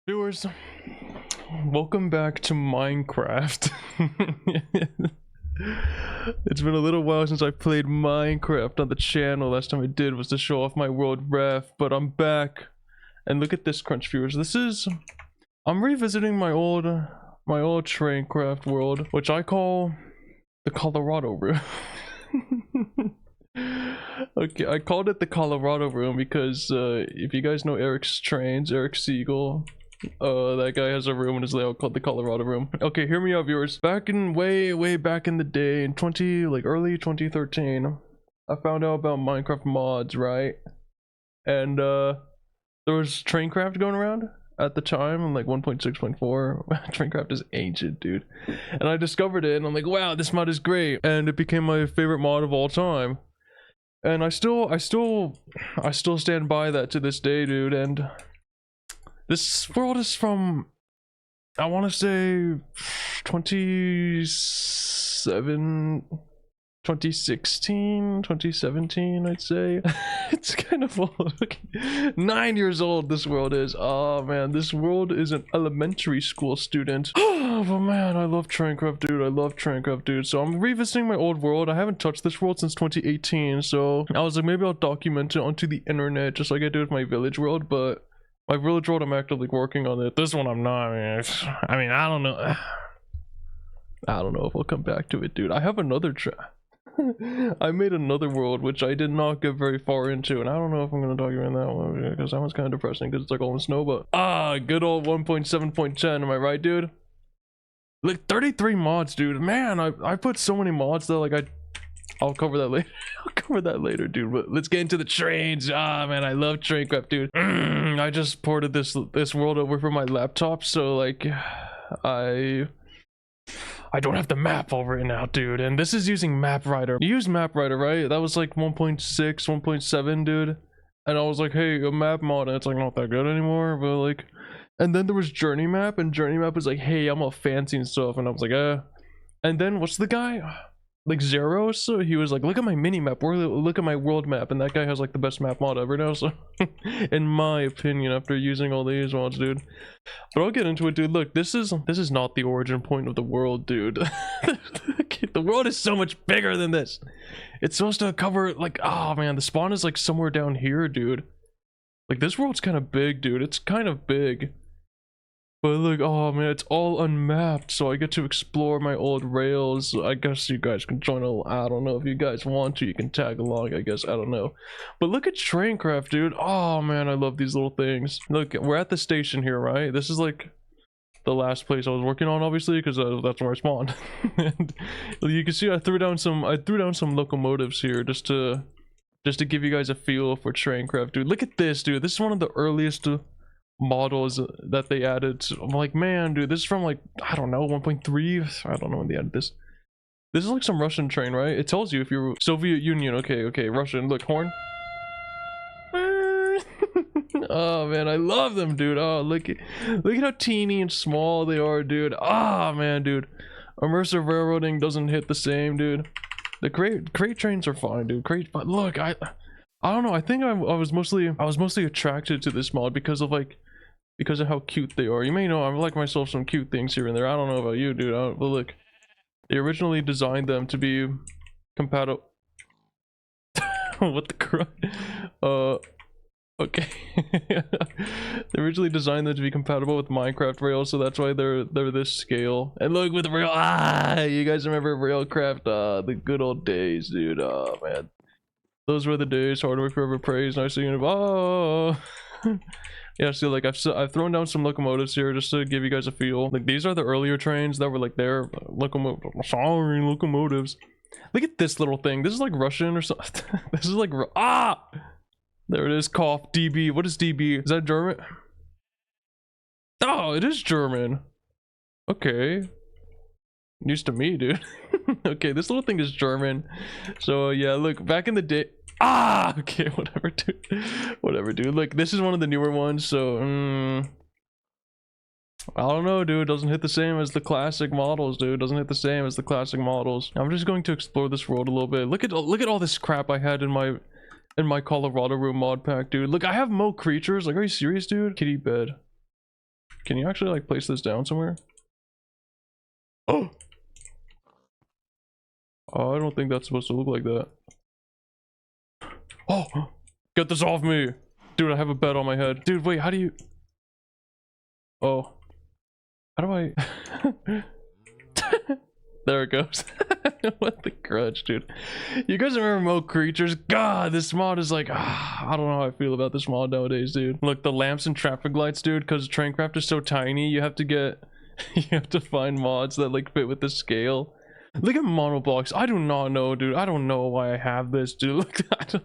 Viewers, welcome back to Minecraft. It's been a little while since I played Minecraft on the channel. Last time I did was to show off my world ref, but I'm back. And look at this, crunch viewers. I'm revisiting my old traincraft world, which I call the Colorado room. Okay, I called it the Colorado room because if you guys know Eric Siegel, that guy has a room in his layout called the Colorado room. Okay, hear me out, viewers. Back in way back in the day, in early 2013, I found out about Minecraft mods, right? And there was traincraft going around at the time, in like 1.6.4. Traincraft is ancient, dude. And I discovered it, and I'm like, wow, this mod is great, and it became my favorite mod of all time. And I still stand by that to this day, dude. And this world is from, I want to say 2017, I'd say. It's kind of old. Okay. 9 years old this world is. Oh man, this world is an elementary school student. Oh, but man, I love traincraft, dude. I love traincraft, dude. So I'm revisiting my old world. I haven't touched this world since 2018, so I was like, maybe I'll document it onto the internet just like I did with my village world. But my village world, I'm actively working on it. This one I'm not. I mean, I don't know. I don't know if I'll come back to it, dude. I have another I made another world which I did not get very far into, and I don't know if I'm gonna document that one because that one's kind of depressing because it's like all in snow. But good old 1.7.10. Am I right, dude? Like 33 mods, dude. Man, I put so many mods though. Like I'll cover that later. I'll cover that later, dude. But let's get into the trains. Man, I love traincraft, dude. I just ported this world over from my laptop, so like I don't have the map over it now, dude. And this is using map writer. You use map writer, right? That was like 1.6, 1.7, dude. And I was like, hey, a map mod, and it's like not that good anymore. But like, and then there was journey map, and journey map was like, hey, I'm all fancy and stuff. And I was like, and then what's the guy? Like Zero, so he was like, look at my mini map, or look at my world map, and that guy has like the best map mod ever now. So in my opinion, after using all these mods, dude. But I'll get into it, dude. Look, this is not the origin point of the world, dude. The world is so much bigger than this. It's supposed to cover like, oh man, the spawn is like somewhere down here, dude. Like this world's kind of big, dude. It's kind of big. But look, oh man, it's all unmapped, so I get to explore my old rails. I guess you guys can join I don't know if you guys want to, you can tag along, I guess, I don't know. But look at traincraft, dude. Oh man, I love these little things. Look, we're at the station here, right? This is like the last place I was working on, obviously, because that's where I spawned. And you can see I threw down some locomotives here just to give you guys a feel for traincraft, dude. Look at this, dude. This is one of the earliest models that they added. I'm like, man, dude, this is from like, I don't know, 1.3. I don't know when they added this. This is like some Russian train, right? It tells you if you're Soviet Union. Okay, Russian. Look, horn. Oh man, I love them, dude. Oh, look at how teeny and small they are, dude. Oh man, dude, immersive railroading doesn't hit the same, dude. The crate trains are fine, dude. But look, I don't know. I think I was mostly attracted to this mod because of how cute they are. You may know I like myself some cute things here and there. I don't know about you, dude. But look, they originally designed them to be compatible. What the crap? Okay. They originally designed them to be compatible with Minecraft rails, so that's why they're this scale. And look with rail. You guys remember Railcraft? The good old days, dude. Oh man. Those were the days. Hard work forever praise. Nice seeing you. Oh. Yeah, so like I've thrown down some locomotives here just to give you guys a feel. Like these are the earlier trains that were like their locomotives. Look at this little thing. This is like Russian or something. This is like there it is. Cough. DB. What is DB? Is that German? Oh, it is German. Okay. News to me, dude. Okay, this little thing is German. So yeah, look, back in the day. Okay, whatever, dude. Look, this is one of the newer ones, so I don't know, dude. Doesn't hit the same as the classic models, dude. Doesn't hit the same as the classic models. I'm just going to explore this world a little bit. Look at all this crap I had in my Colorado room mod pack, dude. Look, I have Mo creatures. Like, are you serious, dude? Kitty bed. Can you actually like place this down somewhere? Oh! Oh, I don't think that's supposed to look like that. Oh! Get this off me! Dude, I have a bed on my head. Dude, wait, how do you... Oh. How do I... There it goes. What the crutch, dude. You guys remember Remote Creatures? God, this mod is like... I don't know how I feel about this mod nowadays, dude. Look, the lamps and traffic lights, dude, because traincraft is so tiny, you have to get... you have to find mods that like fit with the scale. Look at monoblocks. I do not know, dude. I don't know why I have this, dude. Look, I don't...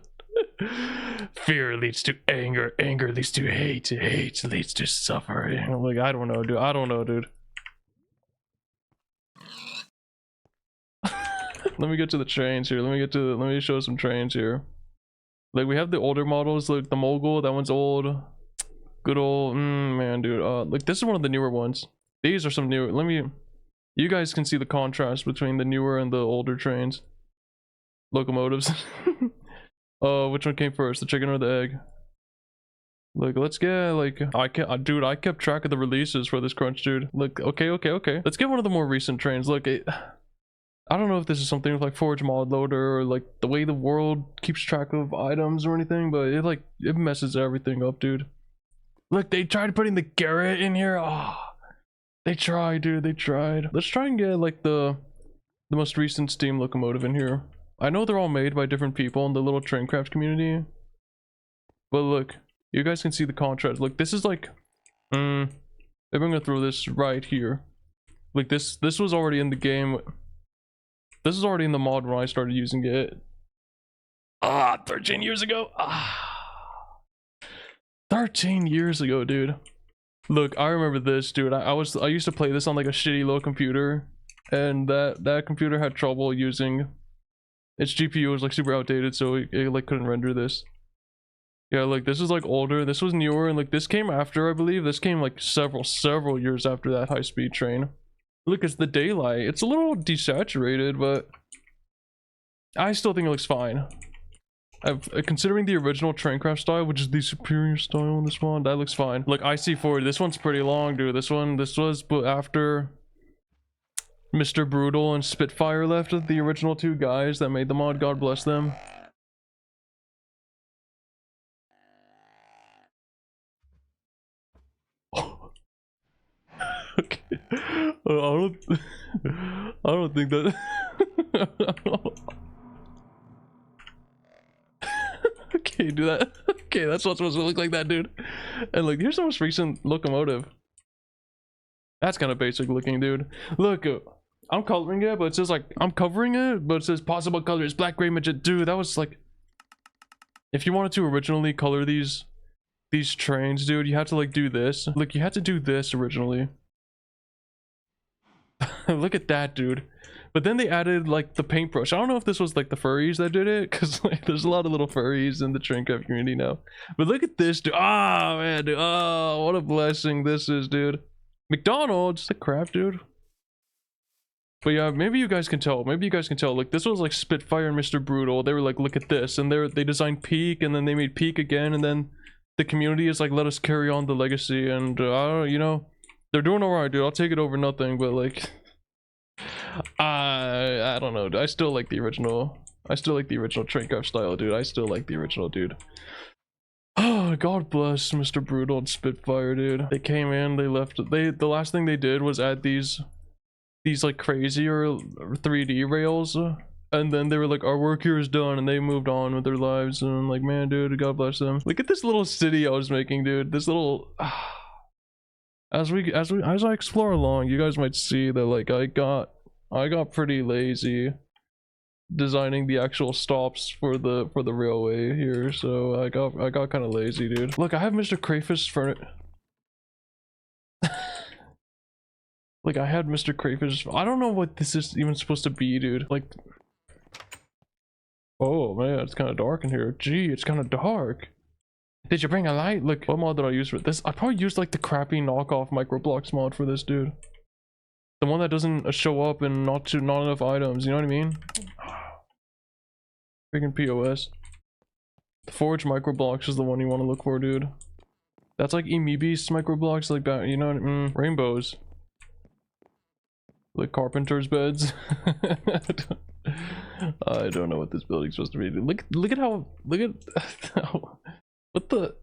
Fear leads to anger. Anger leads to hate. Hate leads to suffering. Like, I don't know, dude. I don't know, dude. Let me get to the trains here. Let me show some trains here. Like, we have the older models, like the Mogul. That one's old. Good old man, dude. Like, this is one of the newer ones. These are some newer. Let me... You guys can see the contrast between the newer and the older trains. Locomotives. Which one came first, the chicken or the egg? Like, let's get like... dude, I kept track of the releases for this crunch, dude. Like, okay. Let's get one of the more recent trains. Look, I don't know if this is something with like Forge Mod Loader or like the way the world keeps track of items or anything, but it messes everything up, dude. Look, they tried putting the Garrett in here. Oh, they tried, dude. They tried. Let's try and get like the most recent steam locomotive in here. I know they're all made by different people in the little traincraft community, but look, you guys can see the contrast. Look, this is like, I'm gonna throw this right here. Like this was already in the game. This is already in the mod when I started using it. 13 years ago. 13 years ago, dude. Look, I remember this, dude. I used to play this on like a shitty low computer, and that computer had trouble using... Its GPU was like super outdated, so it like couldn't render this. Yeah, like this is like older, this was newer, and like this came after, I believe. This came like several years after that high-speed train. Look, it's the daylight. It's a little desaturated, but I still think it looks fine. Considering the original traincraft style, which is the superior style on this one, that looks fine. Look, IC40, this one's pretty long, dude. This was but after Mr. Brutal and Spitfire left, the original two guys that made the mod, God bless them. Okay. I don't think that... Okay, do that. Okay, that's what's supposed to look like that, dude. And like, here's the most recent locomotive. That's kind of basic looking, dude. Look, I'm coloring it, but it says like, I'm covering it, but it says possible colors, black, gray, magenta. Dude, that was like... If you wanted to originally color these trains, dude, you had to like do this. Like, you had to do this originally. Look at that, dude. But then they added like the paintbrush. I don't know if this was like the furries that did it, because like there's a lot of little furries in the traincraft community now. But look at this, dude. Oh man, dude. Oh, what a blessing this is, dude. McDonald's, the crap, dude. But yeah, maybe you guys can tell. Maybe you guys can tell. Like, this was like Spitfire and Mr. Brutal. They were like, look at this, and they designed Peak, and then they made Peak again, and then the community is like, let us carry on the legacy, and you know, they're doing alright, dude. I'll take it over nothing, but like, I don't know. I still like the original. I still like the original traincraft style, dude. I still like the original, dude. Oh, God bless Mr. Brutal and Spitfire, dude. They came in, they left. The last thing they did was add these like crazier 3D rails, and then they were like, our work here is done, and they moved on with their lives. And I'm like, man, dude, God bless them. Look at this little city I was making, dude. This little as I explore along, you guys might see that like I got pretty lazy designing the actual stops for the railway here, so I got kind of lazy, dude. Look, I have Mr. Crayfish furniture. Like, I had Mr. Crayfish. I don't know what this is even supposed to be, dude. Like, oh man, it's kind of dark in here. Gee, it's kind of dark. Did you bring a light? Look, what mod did I use for this? I probably used like the crappy knockoff microblocks mod for this, dude. The one that doesn't show up and not enough items, you know what I mean? Freaking POS. The Forge microblocks is the one you want to look for, dude. That's like Beast micro blocks, like that, you know what I mean? Rainbows. Like carpenter's beds. I don't know what this building's supposed to be. Look at how what the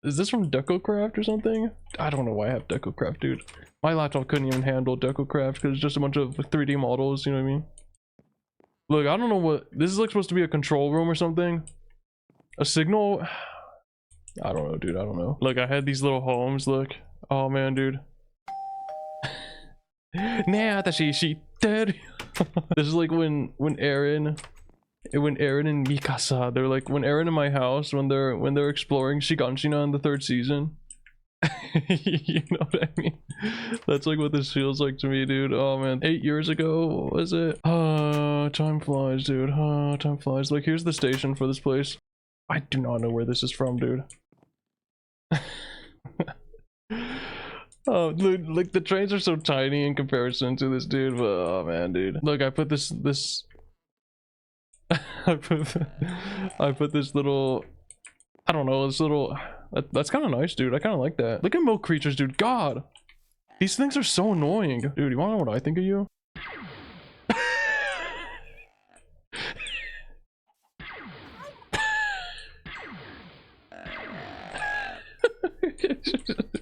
is this from DecoCraft or something? I don't know why I have DecoCraft, dude. My laptop couldn't even handle DecoCraft because it's just a bunch of 3D models, you know what I mean? Look, I don't know what this is, like supposed to be a control room or something. A signal? I don't know, dude. I don't know. Look, I had these little homes. Look. Oh man, dude. Nah, she dead. This is like when Aaron and Mikasa, they're like when Aaron in my house when they're exploring Shiganshina in the 3rd season. You know what I mean? That's like what this feels like to me, dude. Oh man, 8 years ago, what was it? Time flies, dude. Time flies. Like, here's the station for this place. I do not know where this is from, dude. Oh, dude, like the trains are so tiny in comparison to this, dude. But oh man, dude. Look, I put this I put this little, I don't know, this little, that's kind of nice, dude. I kind of like that. Look at milk creatures, dude. God, these things are so annoying, dude. You want to know what I think of you?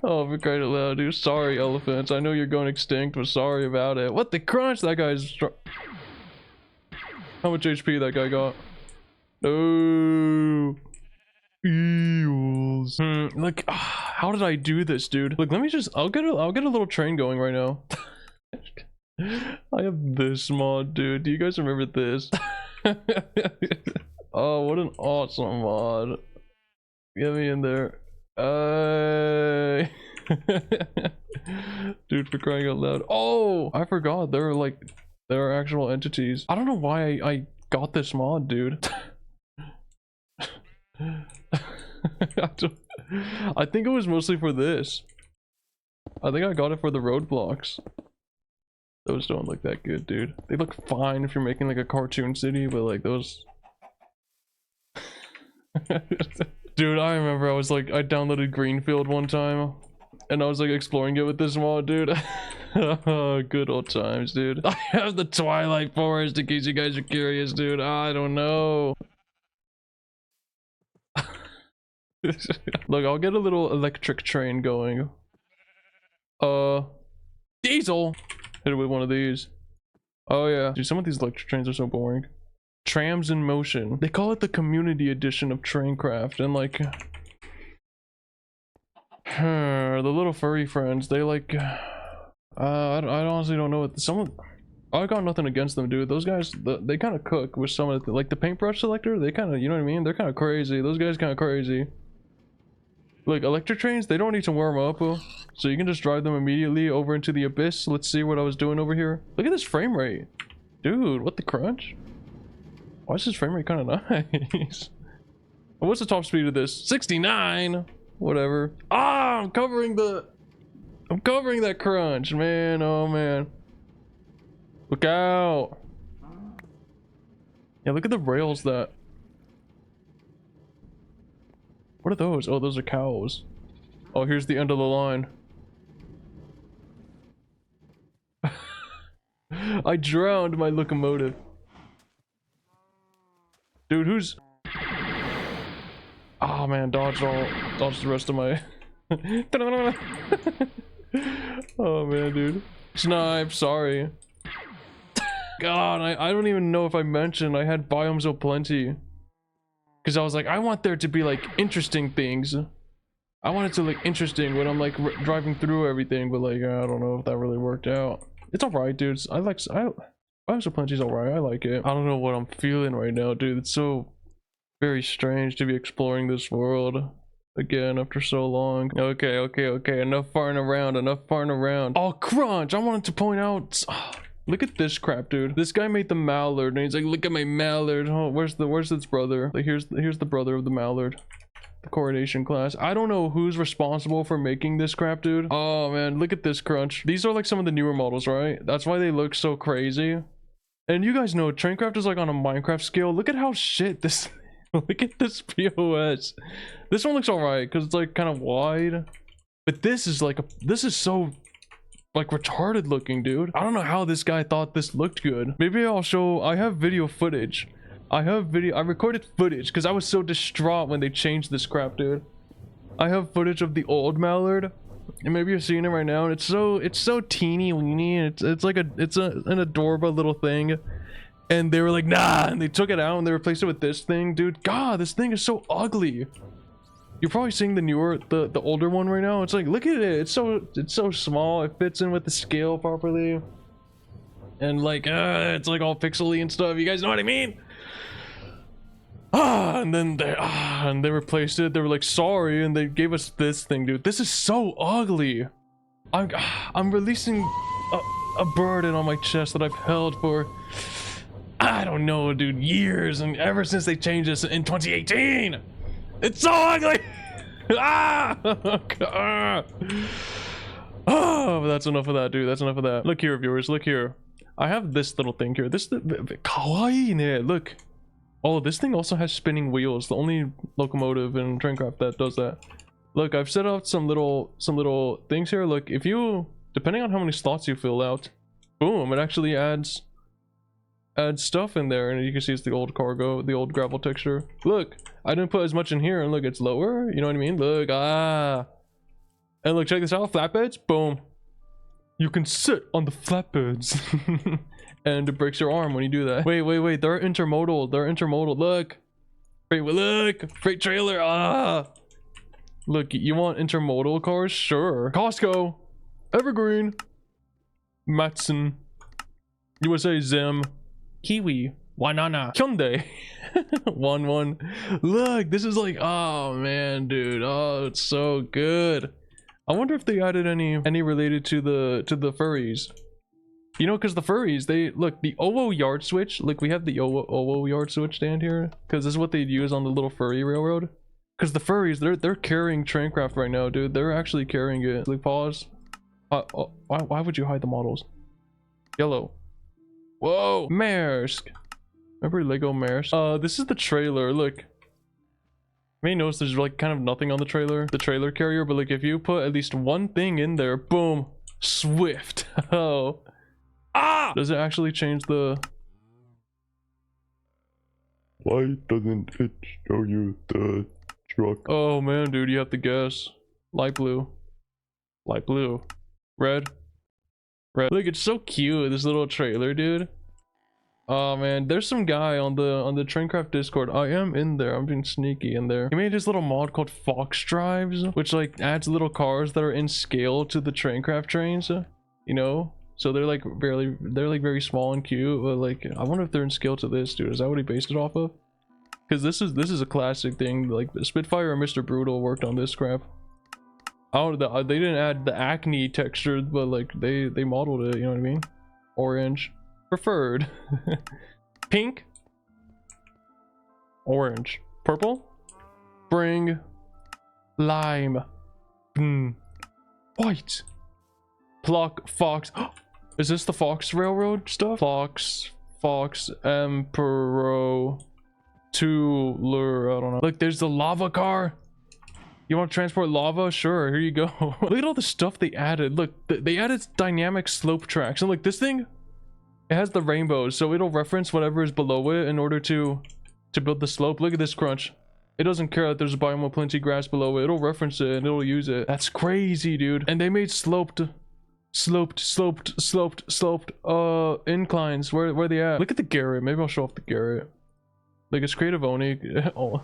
Oh, for crying out loud, dude. Sorry, elephants. I know you're going extinct, but sorry about it. What the crunch? That guy's how much HP that guy got? Oh, eels. Like, how did I do this, dude? Look, let me just. I'll get a little train going right now. I have this mod, dude. Do you guys remember this? Oh, what an awesome mod! Get me in there. Dude, for crying out loud. Oh, I forgot there are actual entities. I don't know why I got this mod, dude. I think it was mostly for this. I think I got it for the roadblocks. Those don't look that good, dude. They look fine if you're making like a cartoon city, but like those dude, I remember I downloaded Greenfield one time and I was like exploring it with this mod, dude. Oh, good old times, dude. I have the Twilight Forest in case you guys are curious, dude. I don't know. Look, I'll get a little electric train going. Diesel. Hit it with one of these. Oh yeah, dude, some of these electric trains are so boring. Trams in motion. They call it the community edition of Traincraft, and like the little furry friends, they like I honestly don't know what I got nothing against them, dude. Those guys, they kind of cook with some of the, like the paintbrush selector, they kind of, you know what I mean? They're kind of crazy. Those guys kind of crazy. Like electric trains, they don't need to warm up, so you can just drive them immediately over into the abyss. Let's see what I was doing over here. Look at this frame rate, dude. What the crunch? Why is this frame rate kind of nice? What's the top speed of this? 69. Whatever. Ah, I'm covering that crunch, man. Oh man. Look out. Yeah, look at the rails that. What are those? Oh, those are cows. Oh, here's the end of the line. I drowned my locomotive. Dude, who's... Oh man, dodge the rest of my... Oh man, dude. Snipe, sorry. God, I don't even know if I mentioned I had biomes aplenty. Because I was like, I want there to be like interesting things. I want it to look interesting when I'm like driving through everything, but like, I don't know if that really worked out. It's alright, dudes. Biomes aplenty's alright, I like it. I don't know what I'm feeling right now, dude. It's so very strange to be exploring this world again after so long. Okay, enough farting around. Oh, crunch! I wanted to point out, look at this crap, dude. This guy made the mallard and he's like, look at my mallard. Oh, where's its brother? Like, here's the brother of the mallard, the coronation class. I don't know who's responsible for making this crap, dude. Oh man, look at this crunch. These are like some of the newer models, right? That's why they look so crazy. And you guys know Traincraft is like on a Minecraft scale. Look at how shit this Look at this POS. This one looks alright because it's like kind of wide. But this is like this is so like retarded looking, dude. I don't know how this guy thought this looked good. Maybe I'll show. I have video footage. I recorded footage because I was so distraught when they changed this crap, dude. I have footage of the old Mallard, and maybe you're seeing it right now. And it's so teeny weeny, and it's like an adorable little thing. And they were like, nah, and they took it out and they replaced it with this thing, dude. God, this thing is so ugly. You're probably seeing the newer, the older one right now. It's like, look at it. It's so small. It fits in with the scale properly, and like, it's like all pixely and stuff. You guys know what I mean? And then they replaced it. They were like, sorry, and they gave us this thing, dude. This is so ugly. I'm releasing a burden on my chest that I've held for, I don't know, dude, years, and ever since they changed this in 2018. It's so ugly. Oh, but that's enough of that, dude. That's enough of that. Look here, viewers. Look here. I have this little thing here. This kawaii ne. Look. Oh, this thing also has spinning wheels. The only locomotive in traincraft that does that. Look, I've set out some little things here. Look, if you, depending on how many slots you fill out, boom, it actually adds stuff in there, and you can see it's the old cargo, the old gravel texture. Look, I didn't put as much in here, and look, it's lower. You know what I mean? Look, and look, check this out. Flatbeds, boom. You can sit on the flatbeds. And it breaks your arm when you do that. Wait, they're intermodal. Look. Look. Freight trailer. Look, you want intermodal cars? Sure. Costco. Evergreen. Matson. USA Zim. Kiwi. Wanana. Hyundai. 1-1. Look, this is like, oh man, dude. Oh, it's so good. I wonder if they added any related to the furries. You know, because the furries, they look, the OO yard switch. Look, we have the OO yard switch stand here because this is what they'd use on the little furry railroad. Because the furries, they're carrying traincraft right now, dude. They're actually carrying it. Like, pause. Why would you hide the models? Yellow. Whoa, Maersk. Remember Lego Maersk? This is the trailer. Look, you may notice there's like kind of nothing on the trailer carrier, but like if you put at least one thing in there, boom, Swift. Oh. Does it actually change the... Why doesn't it show you the truck? Oh man, dude, you have to guess. Light blue. Red. Look, it's so cute, this little trailer, dude. Oh man, there's some guy on the traincraft Discord. I am in there. I'm being sneaky in there. He made this little mod called Fox Drives, which like adds little cars that are in scale to the traincraft trains, you know? So they're like very small and cute, but like I wonder if they're in scale to this, dude. Is that what he based it off of? Because this is a classic thing. Like Spitfire and Mr. Brutal worked on this crap. I don't know, they didn't add the acne texture, but like they modeled it, you know what I mean? Orange. Preferred. Pink. Orange. Purple. Spring. Lime. White. Pluck. Fox. Is this the Fox Railroad stuff? Fox, Emperor, Tuller, I don't know. Look, there's the lava car. You want to transport lava? Sure, here you go. Look at all the stuff they added. Look, they added dynamic slope tracks. And look, this thing, it has the rainbows, so it'll reference whatever is below it in order to build the slope. Look at this crunch. It doesn't care that there's a biome of plenty grass below it. It'll reference it and it'll use it. That's crazy, dude. And they made sloped inclines. Where they at? Look at the Garrett. Maybe I'll show off the Garrett. Like, it's creative only. Oh,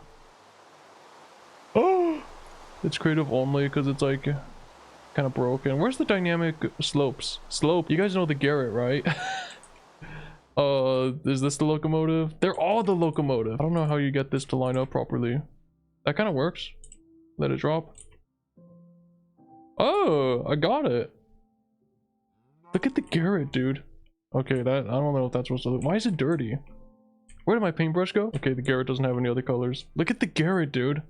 it's creative only because it's like kind of broken. Where's the dynamic slopes? You guys know the Garrett, right? Is this the locomotive? They're all the locomotive. I don't know how you get this to line up properly. That kind of works. Let it drop. Oh, I got it. Look at the Garrett, dude. Okay, that, I don't know if that's supposed to look. Why is it dirty? Where did my paintbrush go? Okay, the Garrett doesn't have any other colors. Look at the Garrett, dude.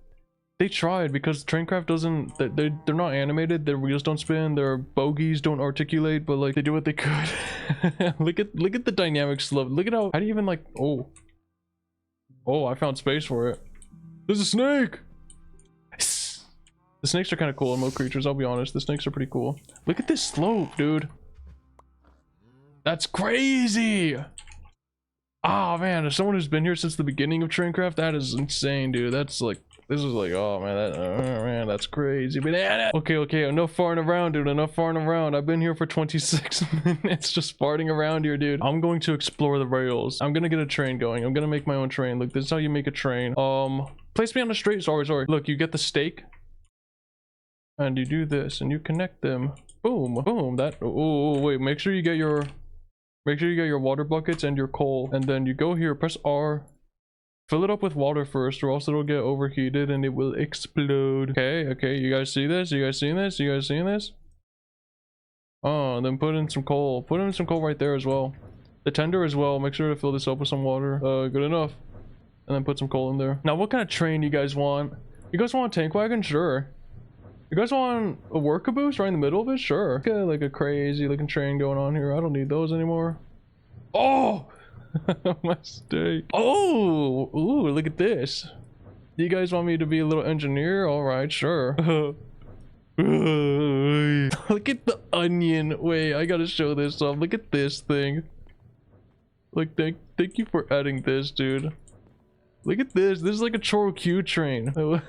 They tried because traincraft doesn't, they're not animated, their wheels don't spin, their bogies don't articulate, but like they do what they could. look at the dynamic slope. Look at how do you even like, oh, I found space for it. There's a snake. The snakes are kind of cool in Mo creatures, I'll be honest. The snakes are pretty cool. Look at this slope, dude. That's crazy. Oh man, as someone who's been here since the beginning of Traincraft, that is insane, dude. That's like, this is like, oh man, that's crazy. Banana. Okay, enough farting around, dude. Enough farting around. I've been here for 26 minutes just farting around here, dude. I'm going to explore the rails. I'm gonna get a train going. I'm gonna make my own train. Look, this is how you make a train. Place me on the straight. Sorry. Look, you get the stake. And you do this, and you connect them. Boom, boom. That. Oh, wait. Make sure you get your water buckets and your coal, and then you go here. Press R. Fill it up with water first, or else it'll get overheated and it will explode. Okay. You guys see this? You guys seeing this? You guys seeing this? Oh, and then put in some coal. Put in some coal right there as well. The tender as well. Make sure to fill this up with some water. Good enough. And then put some coal in there. Now, what kind of train you guys want? You guys want a tank wagon? Sure. You guys want a work caboose right in the middle of it? Sure. Okay, like a crazy looking train going on here. I don't need those anymore. Oh! Mistake. Oh! Ooh, look at this. You guys want me to be a little engineer? Alright, sure. Look at the onion. Wait, I gotta show this off. Look at this thing. Like, thank you for adding this, dude. Look at this. This is like a Choro Q train. Oh,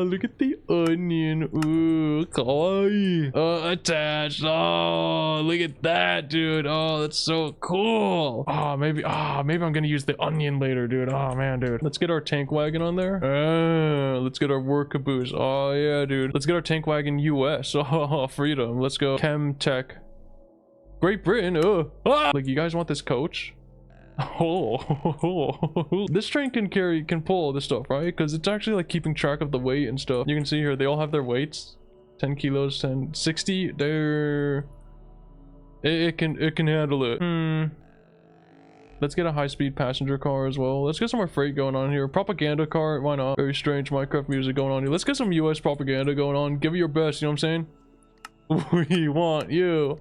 look at the onion. Ooh, kawaii. Attached. Oh, look at that, dude. Oh, that's so cool. Oh, maybe I'm gonna use the onion later, dude. Oh man, dude. Let's get our tank wagon on there. Let's get our work caboose. Oh yeah, dude. Let's get our tank wagon US. Oh, freedom. Let's go. Chem Tech. Great Britain. Like, you guys want this coach? Oh, this train can pull all this stuff, right? Because it's actually like keeping track of the weight and stuff. You can see here they all have their weights. 10 kilos, 10, 60. It can handle it. Let's get a high-speed passenger car as well. Let's get some more freight going on here. Propaganda car, why not? Very strange Minecraft music going on here. Let's get some US propaganda going on. Give it your best, you know what I'm saying? We want you.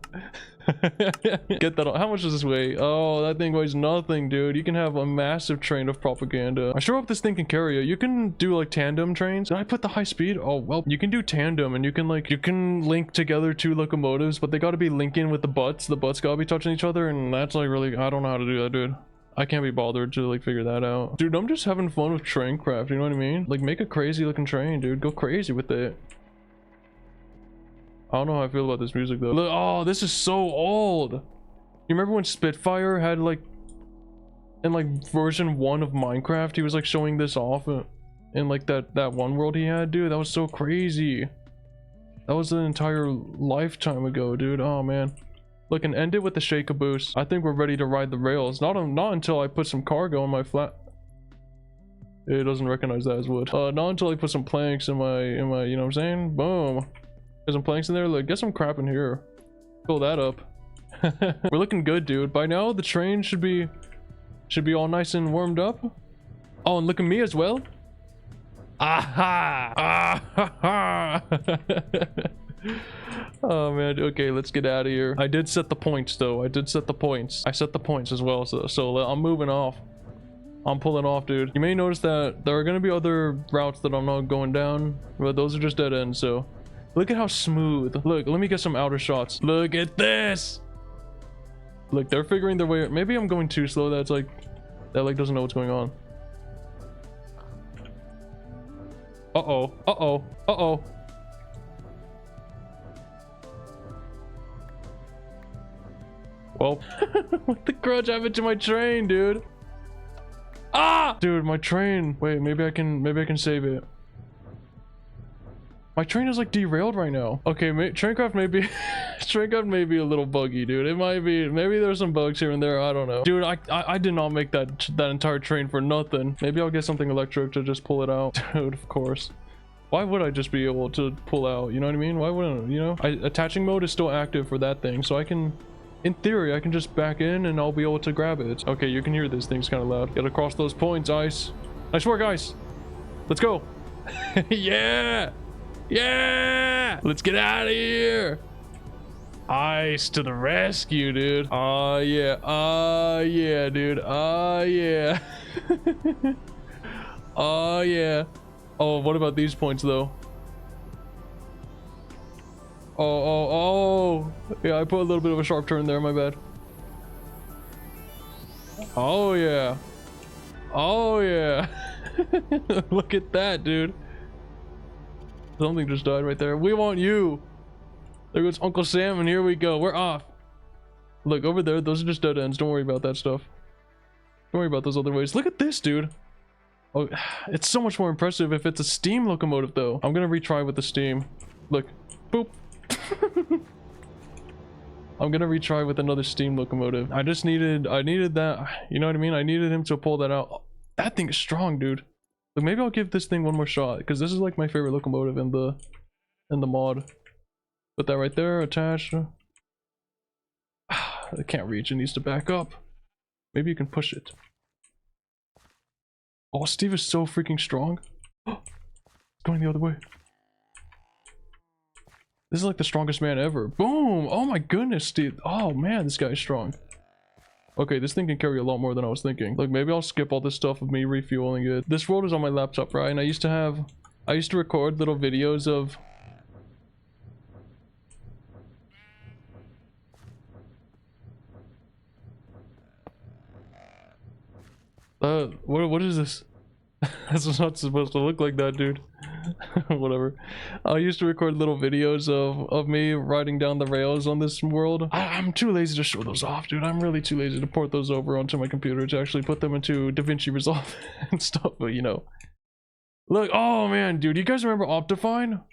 Get that on. How much does this weigh? Oh, that thing weighs nothing, dude. You can have a massive train of propaganda. I sure hope this thing can carry it. You can do like tandem trains. Did I put the high speed? Oh well, you can do tandem, and you can link together two locomotives, but they got to be linking with the butts. The butts gotta be touching each other, and that's like really, I don't know how to do that, dude. I can't be bothered to like figure that out. Dude, I'm just having fun with traincraft, you know what I mean? Like, make a crazy looking train, dude. Go crazy with it. I don't know how I feel about this music though. Look, oh, this is so old. You remember when Spitfire had like, in like version 1 of Minecraft, he was like showing this off in like that one world he had, dude? That was so crazy. That was an entire lifetime ago, dude. Oh man. Look, and end it with the shake caboose. I think we're ready to ride the rails. Not until I put some cargo on my flat. It doesn't recognize that as wood. Not until I put some planks in my, you know what I'm saying? Boom. There's some planks in there. Like, get some crap in here. Fill that up. We're looking good, dude. By now, the train should be all nice and warmed up. Oh, and look at me as well. Aha! Ah! Oh man. Okay, let's get out of here. I did set the points, though. I did set the points. I set the points as well. So I'm moving off. I'm pulling off, dude. You may notice that there are gonna be other routes that I'm not going down, but those are just dead ends. So. Look at how smooth. Look, let me get some outer shots. Look at this. Look, they're figuring their way. Maybe I'm going too slow. That doesn't know what's going on. Uh-oh. Well, what the crud happened to my train, dude? Ah! Dude, my train. Wait, maybe I can save it. My train is like derailed right now. Okay, traincraft may be traincraft may be a little buggy, dude. It might be. Maybe there's some bugs here and there. I don't know, dude. I did not make that entire train for nothing. Maybe I'll get something electric to just pull it out, dude. Of course. Why would I just be able to pull out? You know what I mean? Why wouldn't, you know? Attaching mode is still active for that thing, so I can, in theory, I can just back in and I'll be able to grab it. Okay, you can hear this thing's kind of loud. Gotta cross those points, Ice. Nice work, Ice. Let's go. Yeah. Yeah! Let's get out of here! Ice to the rescue, dude. Oh, yeah. Oh, yeah, dude. Oh, yeah. Oh yeah. Oh, what about these points though? Oh. Yeah, I put a little bit of a sharp turn there, my bad. Oh yeah. Oh yeah. Look at that, dude. Something just died right there. We want you. There goes Uncle Sam, and here we go. We're off. Look, over there, those are just dead ends. Don't worry about that stuff. Don't worry about those other ways. Look at this, dude. Oh, it's so much more impressive if it's a steam locomotive, though. I'm gonna retry with the steam. Look. Boop. I'm gonna retry with another steam locomotive. I needed that. You know what I mean? I needed him to pull that out. That thing is strong, dude. But maybe I'll give this thing one more shot, because this is like my favorite locomotive in the mod. Put that right there, attached. I can't reach, it needs to back up. Maybe you can push it. Oh, Steve is so freaking strong. Going the other way. This is like the strongest man ever. Boom! Oh my goodness, Steve. Oh man, this guy is strong. Okay, this thing can carry a lot more than I was thinking. Like, maybe I'll skip all this stuff of me refueling it. This world is on my laptop, right? And I used to record little videos of... what is this? That's not supposed to look like that, dude. Whatever. I used to record little videos of me riding down the rails on this world. I'm too lazy to show those off, dude. I'm really too lazy to port those over onto my computer to actually put them into DaVinci Resolve and stuff, but you know. Look, oh man, dude, you guys remember Optifine?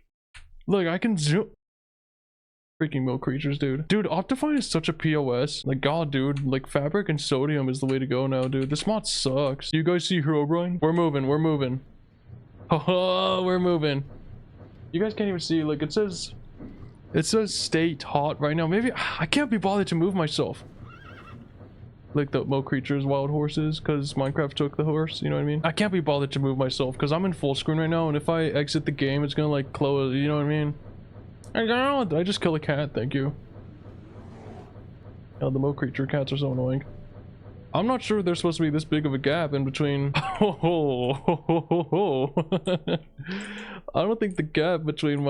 Look, I can zoom. Freaking milk creatures, dude. Dude, Optifine is such a POS. Like, god, dude. Like, fabric and sodium is the way to go now, dude. This mod sucks. You guys see Herobrine? We're moving. Oh, we're moving. You guys can't even see. Like, it says state hot right now. Maybe I can't be bothered to move myself. Like the milk creatures, wild horses, because Minecraft took the horse. You know what I mean? I can't be bothered to move myself because I'm in full screen right now, and if I exit the game, it's gonna like close. You know what I mean? I just kill a cat, thank you. Oh, the milk creature cats are so annoying. I'm not sure there's supposed to be this big of a gap in between. I don't think the gap between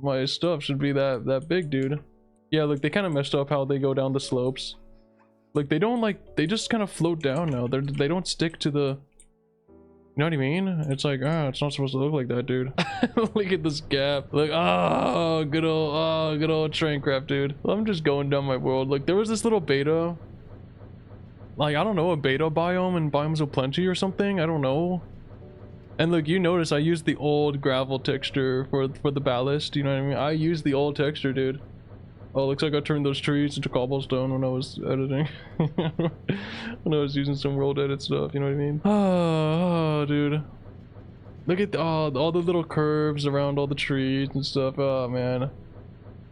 my stuff should be that big, dude. Yeah, look, they kind of messed up how they go down the slopes. Like, they just kind of float down now. They don't stick to the... You know what I mean? It's like, it's not supposed to look like that, dude. Look at this gap. Like, good old traincraft, dude. I'm just going down my world. Like, there was this little beta. Like, I don't know, a beta biome in Biomes of Plenty or something. I don't know. And look, you notice I used the old gravel texture for the ballast. You know what I mean? I used the old texture, dude. Oh, looks like I turned those trees into cobblestone when I was editing. When I was using some world edit stuff, you know what I mean? Oh, dude. Look at all the little curves around all the trees and stuff. Oh, man.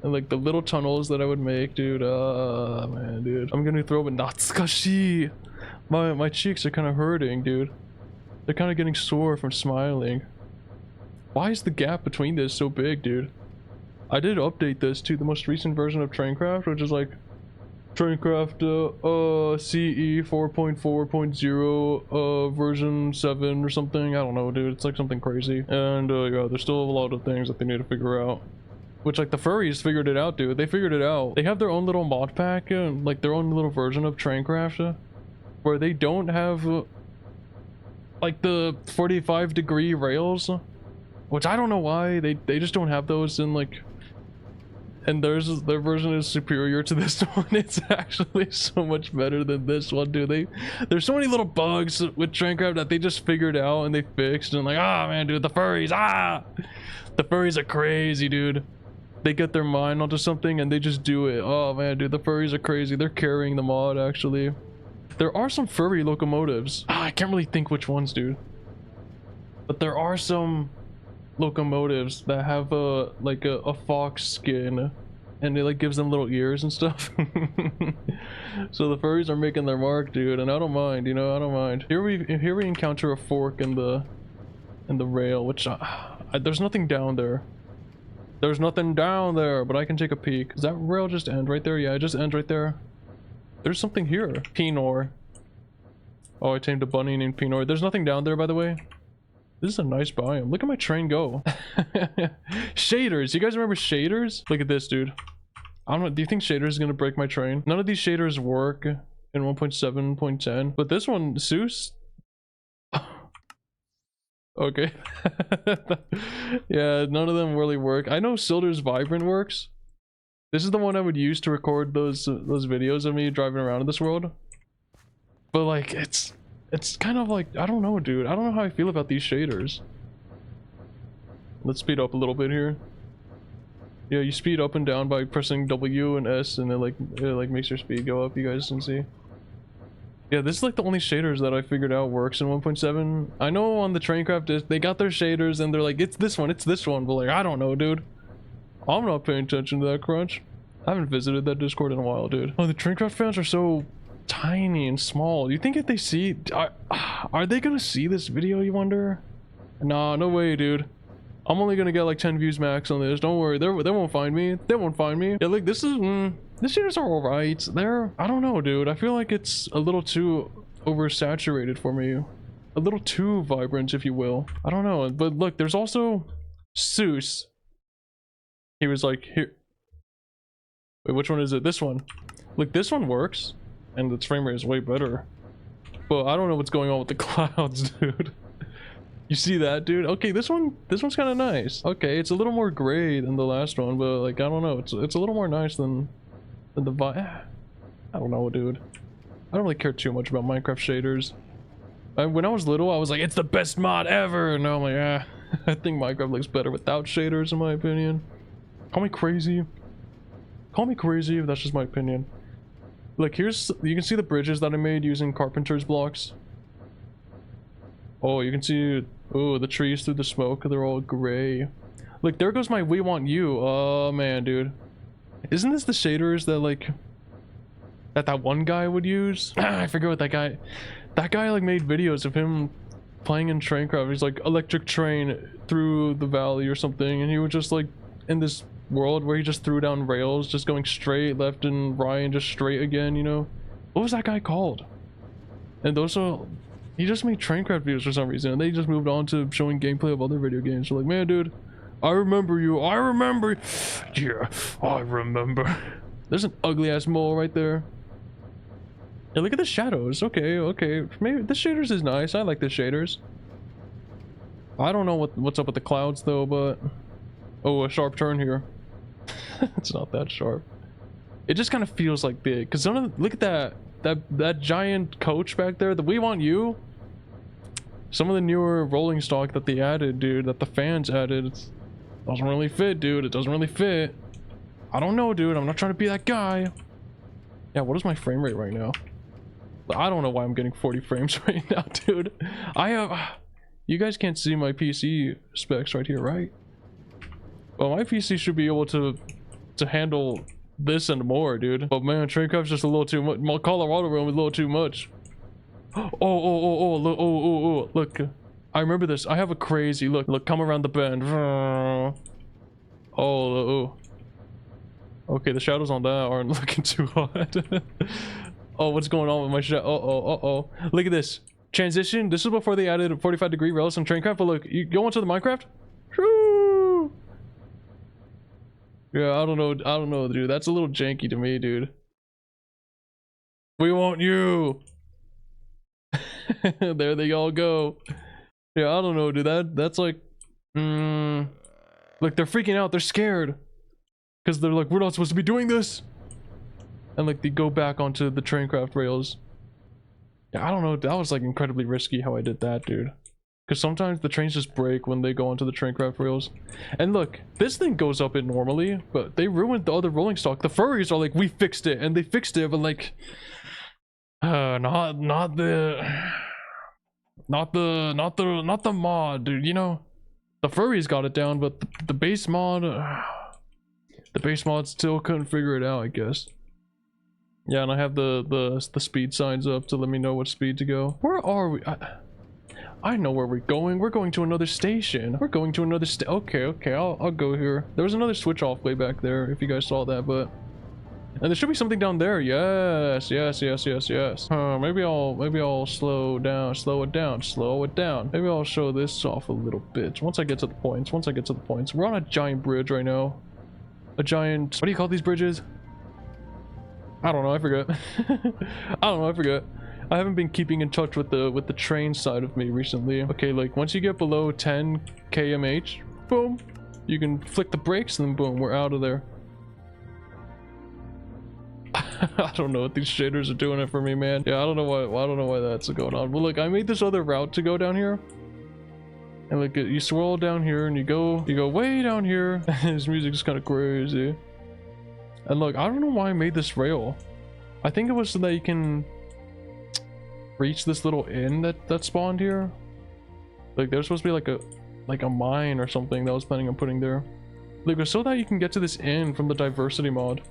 And like the little tunnels that I would make, dude. Oh, man, dude. I'm gonna throw a Natsukashi. My cheeks are kind of hurting, dude. They're kind of getting sore from smiling. Why is the gap between this so big, dude? I did update this to the most recent version of Traincraft, which is like Traincraft CE 4.4.0 version 7 or something. I don't know, dude. It's like something crazy. And yeah, there's still a lot of things that they need to figure out. Which, like, the furries figured it out, dude. They figured it out. They have their own little mod pack, like their own little version of Traincraft, where they don't have like the 45-degree rails, which I don't know why. They just don't have those in like... And their version is superior to this one. It's actually so much better than this one, dude. There's so many little bugs with Traincraft that they just figured out and they fixed, and like, man, dude, the furries, the furries are crazy, dude. They get their mind onto something and they just do it. Oh man, dude, the furries are crazy. They're carrying the mod, actually. There are some furry locomotives. I can't really think which ones, dude. But there are some locomotives that have like a fox skin, and it like gives them little ears and stuff. So the furries are making their mark, dude, and I don't mind, you know. I don't mind. Here we encounter a fork in the rail, which there's nothing down there. There's nothing down there, but I can take a peek. Does that rail just end right there? Yeah, it just ends right there. There's something here. Pinor. Oh, I tamed a bunny named Pinor. There's nothing down there, by the way. This is a nice biome. Look at my train go. Shaders. You guys remember shaders? Look at this, dude. I don't know. Do you think shaders is gonna break my train? None of these shaders work in 1.7.10, but this one, Seuss. Okay. Yeah, none of them really work. I know Silder's Vibrant works. This is the one I would use to record those videos of me driving around in this world. But like, it's kind of like, I don't know, dude. I don't know how I feel about these shaders. Let's speed up a little bit here. Yeah, you speed up and down by pressing W and S, and it like makes your speed go up. You guys can see. Yeah, this is like the only shaders that I figured out works in 1.7. I know on the traincraft they got their shaders and they're like, it's this one, but like, I don't know, dude. I'm not paying attention to that crunch. I haven't visited that Discord in a while, dude. Oh, the traincraft fans are so tiny and small. You think if they see, are they gonna see this video, you wonder? Nah, no way, dude. I'm only gonna get like 10 views max on this. Don't worry, they won't find me. They won't find me. Yeah, like this is, these shaders are alright. They're, I don't know, dude. I feel like it's a little too oversaturated for me. A little too vibrant, if you will. I don't know, but look, there's also Seuss. He was like, here. Wait, which one is it? This one. Look, this one works, and its frame rate is way better. But I don't know what's going on with the clouds, dude. You see that, dude? Okay, this one's kind of nice. Okay, it's a little more gray than the last one, but like, I don't know. It's a little more nice than the I don't know, dude. I don't really care too much about Minecraft shaders. When I was little, I was like, it's the best mod ever, and now I'm like, I think Minecraft looks better without shaders, in my opinion. Call me crazy. Call me crazy, that's just my opinion. Look, here's, you can see the bridges that I made using carpenter's blocks. Oh, you can see, oh, the trees through the smoke, they're all gray. Look, there goes my we want you. Oh man, dude. Isn't this the shaders that like, that one guy would use? I forget what that guy like made videos of him playing in Traincraft. He's like, electric train through the valley or something, and he was just like in this world where he just threw down rails, just going straight left and right and just straight again, you know? What was that guy called? And those are, he just made Traincraft videos for some reason, and they just moved on to showing gameplay of other video games. So like, man, dude, I remember you. I remember. Yeah, I remember. There's an ugly ass mole right there. Yeah, look at the shadows. Okay, okay. Maybe this shaders is nice. I like the shaders. I don't know what's up with the clouds though, but oh, a sharp turn here. It's not that sharp. It just kind of feels like big. Cause look at that giant coach back there. The we want you. Some of the newer rolling stock that they added, dude, that the fans added, it doesn't really fit, dude. It doesn't really fit. I don't know, dude. I'm not trying to be that guy. Yeah, what is my frame rate right now? I don't know why I'm getting 40 frames right now, dude. I have, you guys can't see my PC specs right here, right? Well, my PC should be able to handle this and more, dude. But man, Traincraft's just a little too much. My Colorado room is a little too much. Oh, look. I remember this. I have a crazy look. Come around the bend. Oh. Okay, the shadows on that aren't looking too hot. Oh, what's going on with my shadow? Oh. Look at this. Transition. This is before they added 45-degree rails on Traincraft, but look, you go into the Minecraft. Woo! Yeah, I don't know, dude. That's a little janky to me, dude. We want you. There they all go. Yeah, I don't know, dude. That's like, look, they're freaking out. They're scared because they're like, we're not supposed to be doing this. And like they go back onto the Traincraft rails. Yeah, I don't know. That was like incredibly risky how I did that, dude. Because sometimes the trains just break when they go onto the Traincraft rails. And look, this thing goes up it normally, but they ruined the other rolling stock. The furries are like, we fixed it, and they fixed it, but like, not the mod, dude. You know, the furries got it down, but the base mod, the base mod still couldn't figure it out, I guess. Yeah, and I have the speed signs up to let me know what speed to go. Where are we? I know where we're going. We're going to another station. We're going to another okay, I'll go here. There was another switch off way back there, if you guys saw that, but And there should be something down there. Yes, yes, yes, yes, yes. Maybe I'll slow it down. Maybe I'll show this off a little bit. Once I get to the points. We're on a giant bridge right now. A giant, what do you call these bridges? I don't know, I forget. I haven't been keeping in touch with the train side of me recently. Okay, like once you get below 10 kmh, boom, you can flick the brakes and then boom, we're out of there. I don't know what these shaders are doing it for me, man. Yeah, I don't know why that's going on. But look, I made this other route to go down here. And like you swirl down here and you go way down here. This music is kind of crazy. And look, I don't know why I made this rail. I think it was so that you can reach this little inn that spawned here. Like there's supposed to be like a mine or something that I was planning on putting there. Like so that you can get to this inn from the diversity mod.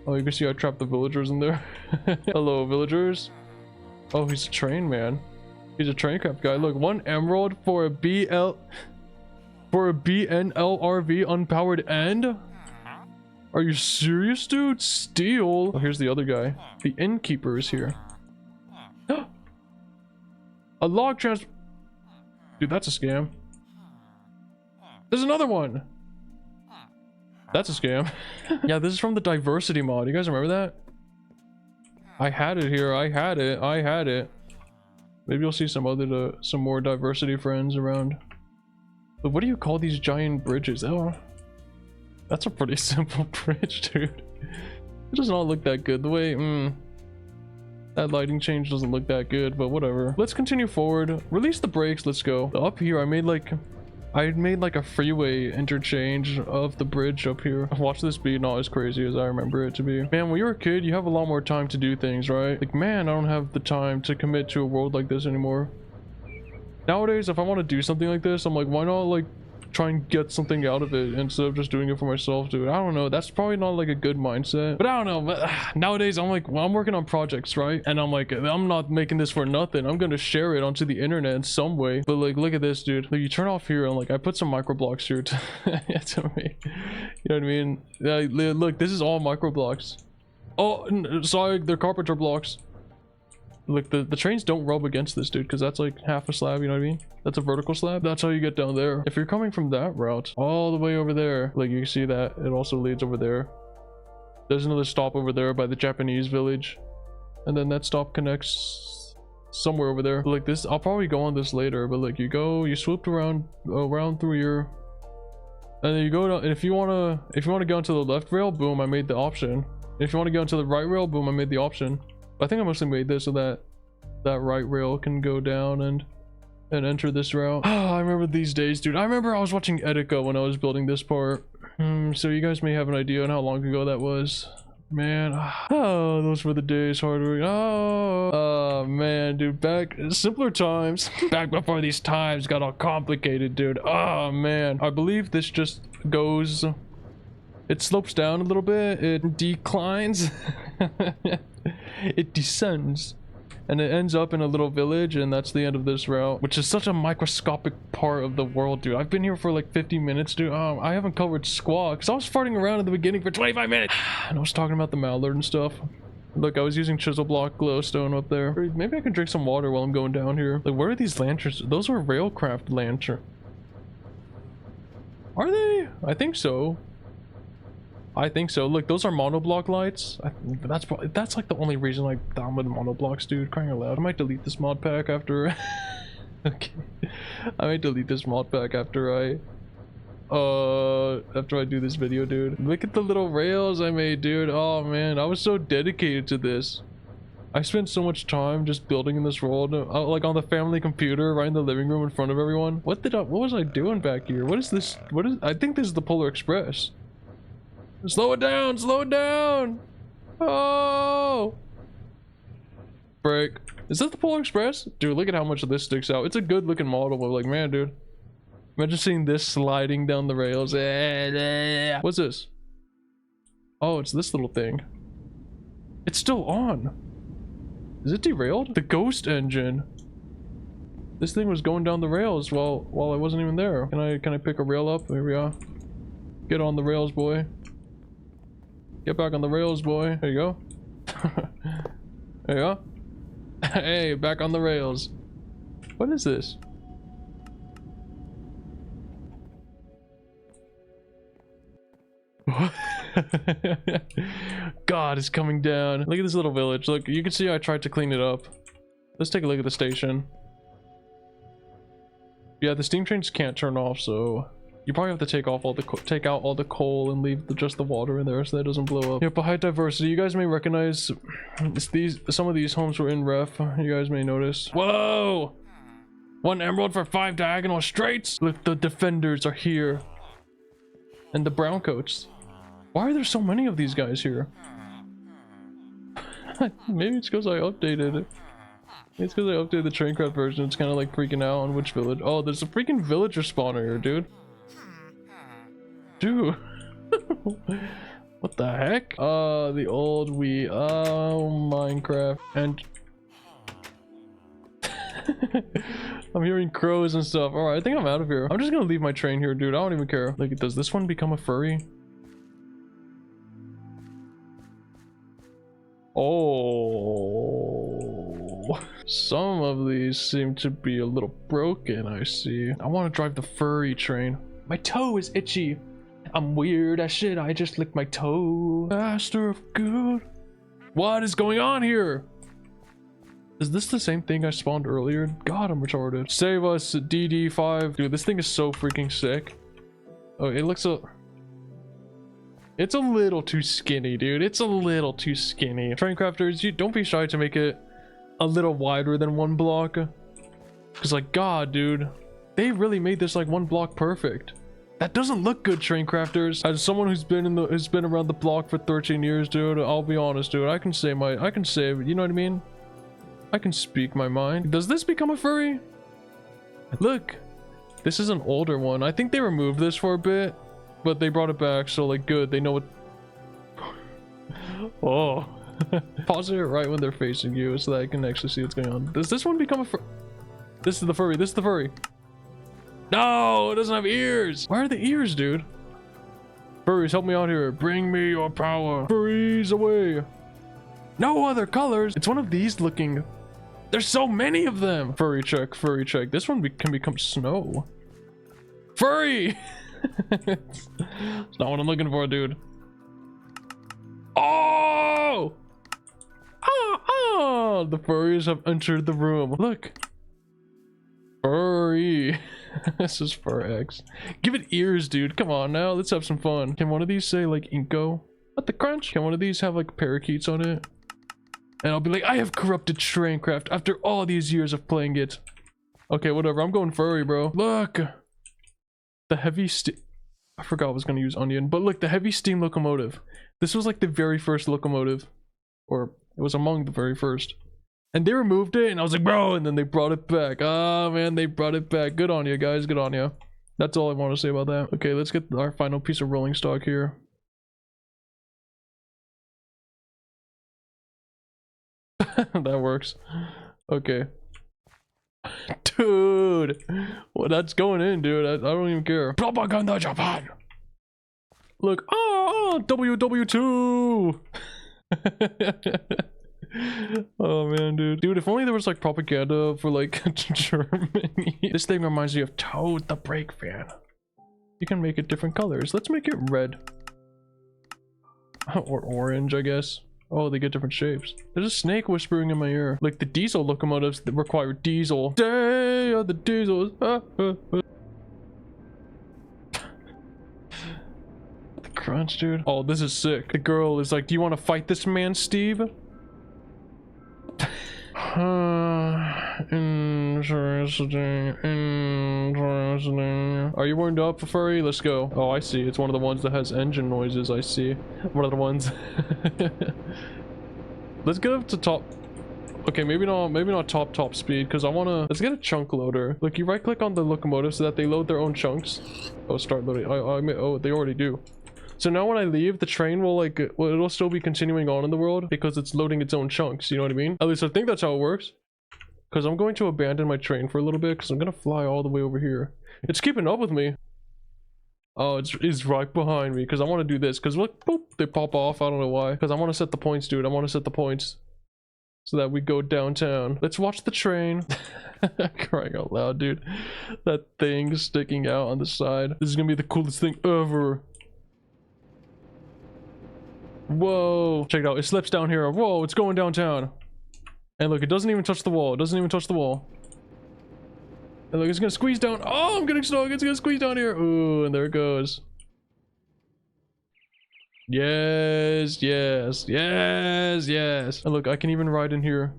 Oh, you can see I trapped the villagers in there. Hello, villagers. Oh, he's a train man. He's a traincraft guy. Look, 1 emerald for a BNLRV unpowered end. Are you serious, dude? Steal. Oh, here's the other guy. The innkeeper is here. A log trans. Dude, that's a scam. There's another one. That's a scam. Yeah, this is from the diversity mod. You guys remember that? I had it here. I had it. Maybe you'll see some more diversity friends around. But what do you call these giant bridges? Oh, that's a pretty simple bridge, dude. It does not look that good. The way, that lighting change doesn't look that good, but whatever. Let's continue forward. Release the brakes. Let's go. Up here, I made like a freeway interchange of the bridge up here. Watch this be not as crazy as I remember it to be. Man, when you're a kid, you have a lot more time to do things, right? Like, man, I don't have the time to commit to a world like this anymore. Nowadays, if I want to do something like this, I'm like, why not like try and get something out of it instead of just doing it for myself, dude? I don't know. That's probably not like a good mindset, but I don't know. But nowadays I'm like, well, I'm working on projects, right? And I'm like, I'm not making this for nothing. I'm gonna share it onto the internet in some way. But like, look at this, dude. Like, you turn off here and like I put some micro blocks here to, to me. You know what I mean? Look, this is all micro blocks. Oh, sorry, they're carpenter blocks. Look, the trains don't rub against this, dude, because that's like half a slab, you know what I mean? That's a vertical slab. That's how you get down there. If you're coming from that route all the way over there, like you can see that it also leads over there. There's another stop over there by the Japanese village, and then that stop connects somewhere over there. But like this, I'll probably go on this later, but like you swooped around through here, and then you go down. And if you wanna go into the left rail, boom, I made the option. If you want to go into the right rail, boom, I made the option. I think I mostly made this so that that right rail can go down and enter this route. Oh, I remember these days, dude. I remember I was watching Etika when I was building this part. So you guys may have an idea on how long ago that was. Man, oh, those were the days, hard work. Oh man, dude, back simpler times. Back before these times got all complicated, dude. Oh man, I believe this just goes. It slopes down a little bit. It declines. It descends. And it ends up in a little village, and that's the end of this route, which is such a microscopic part of the world, dude. I've been here for like 50 minutes, dude. I haven't covered squat because I was farting around in the beginning for 25 minutes. And I was talking about the mallard and stuff. Look, I was using chisel block glowstone up there. Maybe I can drink some water while I'm going down here. Like, where are these lanterns? Those are railcraft lanterns. Are they? I think so. I think so. Look, those are monoblock lights. That's like the only reason I download monoblocks, dude. Crying out loud. I might delete this mod pack after. Okay, I might delete this mod pack after I do this video, dude. Look at the little rails I made, dude. Oh man, I was so dedicated to this. I spent so much time just building in this world, like on the family computer, right in the living room in front of everyone. What was I doing back here? What is this? I think this is the Polar Express. Slow it down, slow it down. Oh, break. Is that the Polar Express? Dude, look at how much of this sticks out. It's a good looking model, but like, man, dude, imagine seeing this sliding down the rails. What's this? Oh, it's this little thing. It's still on. Is it derailed? The ghost engine. This thing was going down the rails while I wasn't even there. Can I pick a rail up? There we are. Get on the rails, boy. Get back on the rails, boy. There you go. There you go. Hey, back on the rails. What is this? God, it's coming down. Look at this little village. Look, you can see I tried to clean it up. Let's take a look at the station. Yeah, the steam trains can't turn off, so you probably have to take off all the take out all the coal and leave just the water in there so that it doesn't blow up. Yeah, but high diversity. You guys may recognize some of these homes were in ref. You guys may notice. Whoa! 1 emerald for 5 diagonal straights. Look, the defenders are here, and the brown coats. Why are there so many of these guys here? Maybe it's because I updated it. It's because I updated the traincraft version. It's kind of like freaking out on which village. Oh, there's a freaking villager spawner here, dude. Dude. What the heck? The old Wii. Oh, Minecraft. And I'm hearing crows and stuff. Alright, I think I'm out of here. I'm just gonna leave my train here, dude. I don't even care. Like, does this one become a furry? Oh, some of these seem to be a little broken. I see. I want to drive the furry train. My toe is itchy. I'm weird as shit. I just licked my toe. Master of good. What is going on here? Is this the same thing I spawned earlier? God, I'm retarded. Save us, DD5. Dude, this thing is so freaking sick. Oh, it looks a... It's a little too skinny, dude. It's a little too skinny. Train crafters, you don't be shy to make it a little wider than 1 block. Cause like, God, dude, they really made this like 1 block perfect. That doesn't look good, train crafters. As someone who's been around the block for 13 years, dude, I'll be honest, dude. I can say, you know what I mean? I can speak my mind. Does this become a furry? Look, this is an older one. I think they removed this for a bit, but they brought it back, so like good, they know what. Oh. Pause it right when they're facing you so that I can actually see what's going on. Does this one become a This is the furry, this is the furry. No, it doesn't have ears. Where are the ears, dude? Furries, help me out here. Bring me your power. Furries away. No other colors. It's one of these looking. There's so many of them. Furry check, furry check. This one can become snow. Furry. It's not what I'm looking for, dude. Oh! Oh! The furries have entered the room. Look. Furry. This is Fur X. Give it ears, dude. Come on now. Let's have some fun. Can one of these say like Inko at the crunch? Can one of these have like parakeets on it? And I'll be like, I have corrupted traincraft after all these years of playing it. Okay, whatever. I'm going furry, bro. Look. The heavy I forgot I was going to use onion, but look, the heavy steam locomotive. This was like the very first locomotive, or it was among the very first. And they removed it, and I was like, bro, and then they brought it back. Oh man, they brought it back. Good on you guys, good on you. That's all I want to say about that. Okay, let's get our final piece of rolling stock here. That works. Okay. Dude, well, that's going in, dude. I don't even care. Propaganda Japan. Look, oh, WW2. Oh man, dude, if only there was like propaganda for like Germany. This thing reminds me of Toad the brake fan. You can make it different colors. Let's make it red or orange, I guess. Oh, they get different shapes. There's a snake whispering in my ear. Like the diesel locomotives that require diesel. Day of the diesels. The crunch, dude. Oh, this is sick. The girl is like, do you want to fight this man, Steve? Interesting. Are you warmed up, furry? Let's go. Oh, I see. It's one of the ones that has engine noises. I see. One of the ones. Let's get up to top. Okay, maybe not top speed, because I want to. Let's get a chunk loader. Look, you right click on the locomotive so that they load their own chunks. Oh, start loading. Oh, they already do. So now when I leave, the train will like, well, it'll still be continuing on in the world because it's loading its own chunks. You know what I mean? At least I think that's how it works. Because I'm going to abandon my train for a little bit because I'm going to fly all the way over here. It's keeping up with me. Oh, it's right behind me because I want to do this. Because look, boop, they pop off. I don't know why. Because I want to set the points, dude. I want to set the points so that we go downtown. Let's watch the train. Crying out loud, dude. That thing sticking out on the side. This is gonna be the coolest thing ever. Whoa. Check it out. It slips down here. Whoa, it's going downtown. And look, it doesn't even touch the wall. It doesn't even touch the wall. And look, it's gonna squeeze down. Oh, I'm getting stuck. It's gonna squeeze down here. Ooh, and there it goes. Yes, yes, yes, yes. And look, I can even ride in here.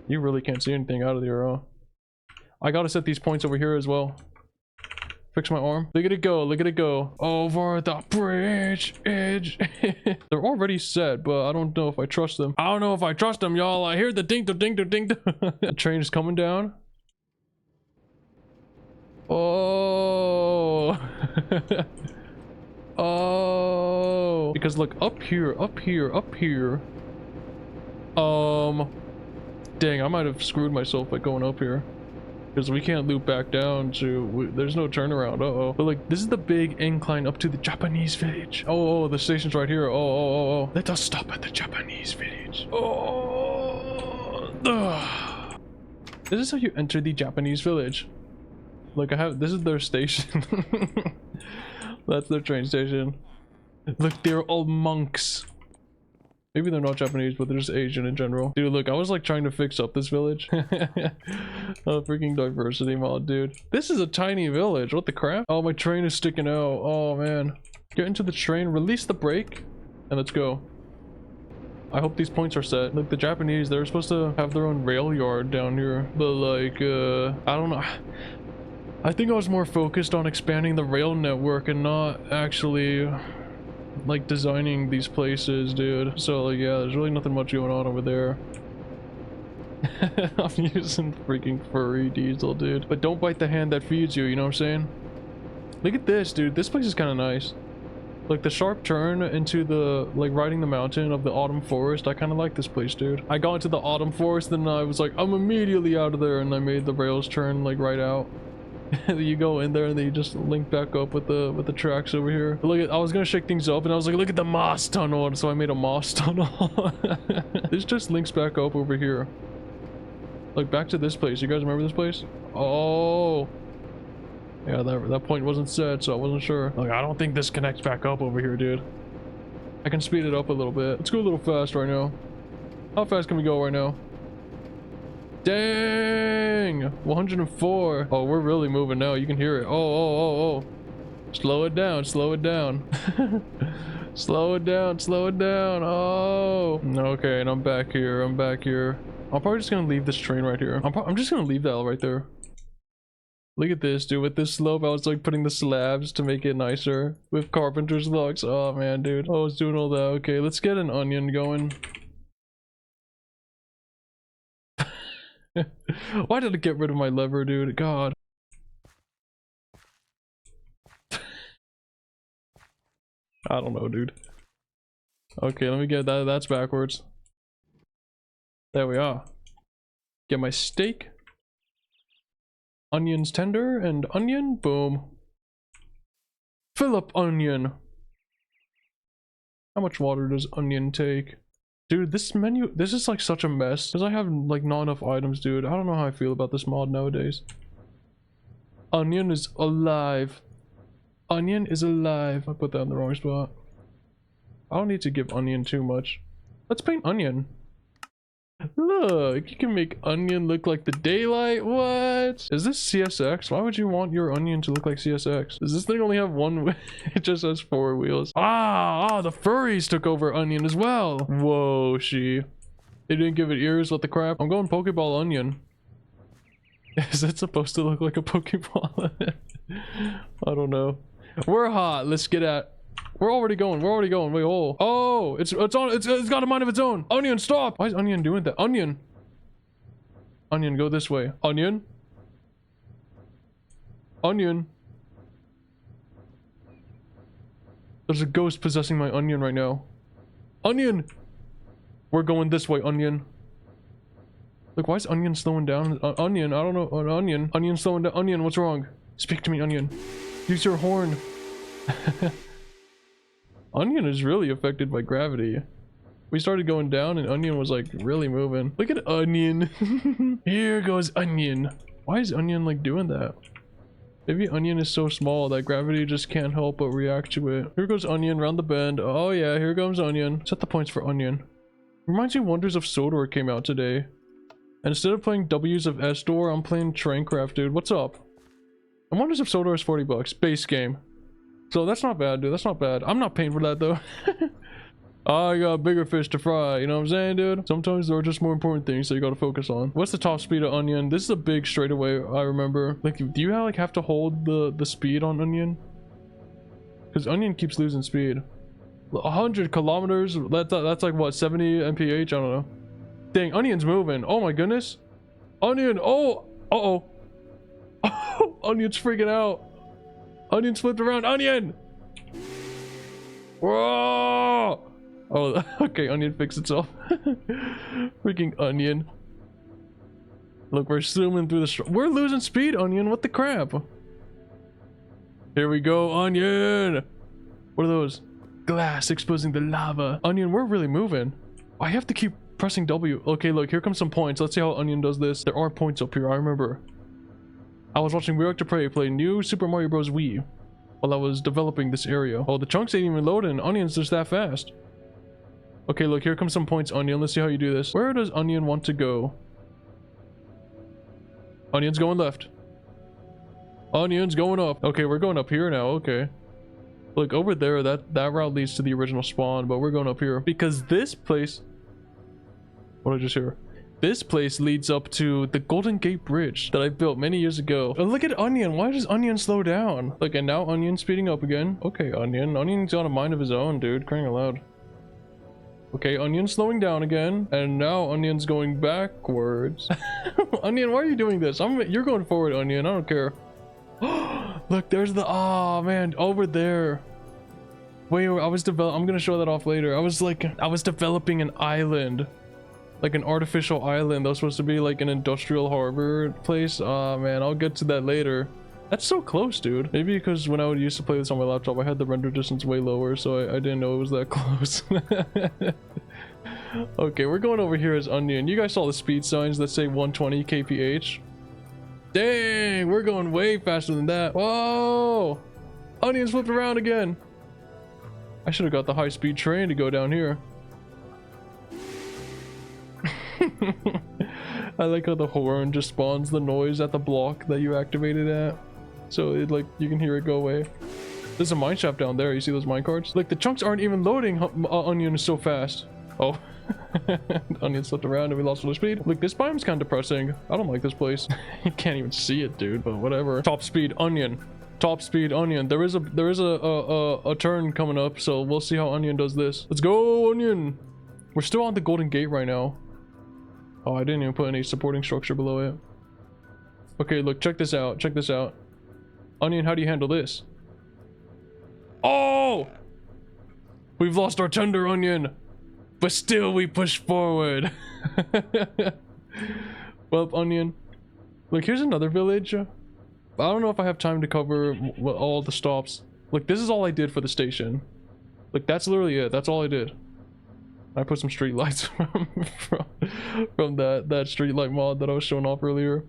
You really can't see anything out of here, huh? I gotta set these points over here as well. Fix my arm. Look at it go. Look at it go. Over the bridge edge. They're already set, but I don't know if I trust them. I don't know if I trust them, y'all. I hear the ding ding ding ding. The train is coming down. Oh. Oh. Because look, up here, up here, up here. Dang, I might have screwed myself by going up here. Because we can't loop back down to... there's no turnaround. Uh-oh. But like, this is the big incline up to the Japanese village. Oh, the station's right here. Oh. Let us stop at the Japanese village. Oh. Ugh. This is how you enter the Japanese village. Like, this is their station. That's their train station. Look, they're all monks. Maybe they're not Japanese, but they're just Asian in general. Dude, look, I was like trying to fix up this village. Oh, freaking diversity mod, dude. This is a tiny village. What the crap? Oh, my train is sticking out. Oh, man. Get into the train, release the brake, and let's go. I hope these points are set. Like, the Japanese, they're supposed to have their own rail yard down here. But, like, I don't know. I think I was more focused on expanding the rail network and not actually... like designing these places, dude. So like, yeah, there's really nothing much going on over there. I'm using freaking furry diesel, dude. But don't bite the hand that feeds you, you know what I'm saying? Look at this, dude. This place is kind of nice. Like the sharp turn into the, like riding the mountain of the autumn forest. I kind of like this place, dude. I got into the autumn forest and I was like, I'm immediately out of there, and I made the rails turn like right out. You go in there and then you just link back up with the tracks over here. But look at, I was gonna shake things up and I was like, look at the moss tunnel, so I made a moss tunnel. This just links back up over here, like back to this place. You guys remember this place? Oh yeah, that point wasn't set, so I wasn't sure. Like, I don't think this connects back up over here, dude. I can speed it up a little bit. Let's go a little fast right now. How fast can we go right now? Dang, 104. Oh, we're really moving now. You can hear it. Oh. Slow it down, slow it down. Slow it down, slow it down. Oh, okay, and I'm back here. I'm probably just gonna leave this train right here. I'm just gonna leave that right there. Look at this, dude. With this slope, I was like putting the slabs to make it nicer with carpenter's lugs. Oh man, dude, I was doing all that. Okay, let's get an onion going. Why did I get rid of my lever, dude? God. I don't know, dude. Okay, let me get that. That's backwards. There we are. Get my steak. Onions tender and onion. Boom. Fill up onion. How much water does onion take? Dude, this menu, this is like such a mess because I have like not enough items, dude. I don't know how I feel about this mod nowadays. Onion is alive. Onion is alive. I put that in the wrong spot. I don't need to give onion too much. Let's paint onion. Look, you can make onion look like the daylight. What? Is this CSX? Why would you want your onion to look like CSX? Does this thing only have one? It just has 4 wheels. Ah, the furries took over onion as well. Whoa, they didn't give it ears. What the crap? I'm going Pokeball onion. Is that supposed to look like a Pokeball? I don't know. We're hot. Let's get at. We're already going. Wait, oh, it's got a mind of its own. Onion, stop. Why is Onion doing that? Onion, go this way. Onion. There's a ghost possessing my onion right now. Onion. We're going this way, Onion. Look, why is Onion slowing down? Onion, I don't know. Onion slowing down. Onion, what's wrong? Speak to me, Onion. Use your horn. Onion is really affected by gravity. We started going down and Onion was like really moving. Look at Onion. Here goes Onion. Why is Onion like doing that? Maybe Onion is so small that gravity just can't help but react to it. Here goes Onion round the bend. Oh yeah, here comes Onion. Set the points for Onion. Reminds me Wonders of Sodor came out today. And instead of playing W's of Sdor, I'm playing Traincraft, dude. What's up? And Wonders of Sodor is 40 bucks. Base game. So that's not bad, dude. That's not bad. I'm not paying for that though. I got bigger fish to fry, you know what I'm saying, dude? Sometimes there are just more important things that you gotta focus on. What's the top speed of Onion? This is a big straightaway, I remember. Like, do you have to hold the speed on Onion? Because Onion keeps losing speed. 100 kilometers, that's like what, 70 mph? I don't know. Dang, Onion's moving. Oh my goodness. Onion, oh, uh-oh. Onion's freaking out. Onion's flipped around. Onion! Whoa! Oh, okay, Onion fixed itself. Freaking Onion. Look, we're zooming through the... We're losing speed, Onion. What the crap? Here we go, Onion. What are those? Glass exposing the lava. Onion, we're really moving. I have to keep pressing W. Okay, look, here comes some points. Let's see how Onion does this. There are points up here, I remember. I was watching React to play New Super Mario Bros. Wii while I was developing this area. Oh, the chunks ain't even loading. Onion's just that fast. Okay, look, here comes some points, Onion. Let's see how you do this. Where does Onion want to go? Onion's going left. Onion's going up. Okay, we're going up here now. Okay. Look, over there, that route leads to the original spawn, but we're going up here. Because this place... What did I just hear? This place leads up to the Golden Gate Bridge that I built many years ago. Oh, look at Onion. Why does Onion slow down? Look, and now Onion's speeding up again. Okay, Onion. Onion's got a mind of his own, dude. Crying aloud. Okay, Onion's slowing down again, and now Onion's going backwards. Onion, why are you doing this? You're going forward, Onion. I don't care. Look, there's the... Oh, man. Over there. Wait, I'm gonna show that off later. I was developing an island. Like an artificial island. That was supposed to be like an industrial harbor place. Oh, man. I'll get to that later. That's so close, dude. Maybe because when I used to play this on my laptop, I had the render distance way lower, so I didn't know it was that close. Okay, we're going over here as Onion. You guys saw the speed signs that say 120 kph. Dang, we're going way faster than that. Whoa! Onion's flipped around again. I should have got the high-speed train to go down here. I like how the horn just spawns the noise at the block that you activated at. So it like you can hear it go away. There's a mine shaft down there. You see those mine carts? Like the chunks aren't even loading. Onion is so fast. Oh, Onion slipped around and we lost all the speed. Look, this biome's kind of depressing. I don't like this place. You can't even see it, dude. But whatever. Top speed Onion. Top speed Onion. There is a turn coming up, so we'll see how Onion does this. Let's go, Onion. We're still on the Golden Gate right now. Oh, I didn't even put any supporting structure below it. Okay, look, check this out. Check this out. Onion, how do you handle this? Oh! We've lost our tender, Onion. But still, we push forward. Well, Onion. Look, here's another village. I don't know if I have time to cover all the stops. Look, this is all I did for the station. Look, that's literally it. That's all I did. I put some street lights from that street light mod that I was showing off earlier.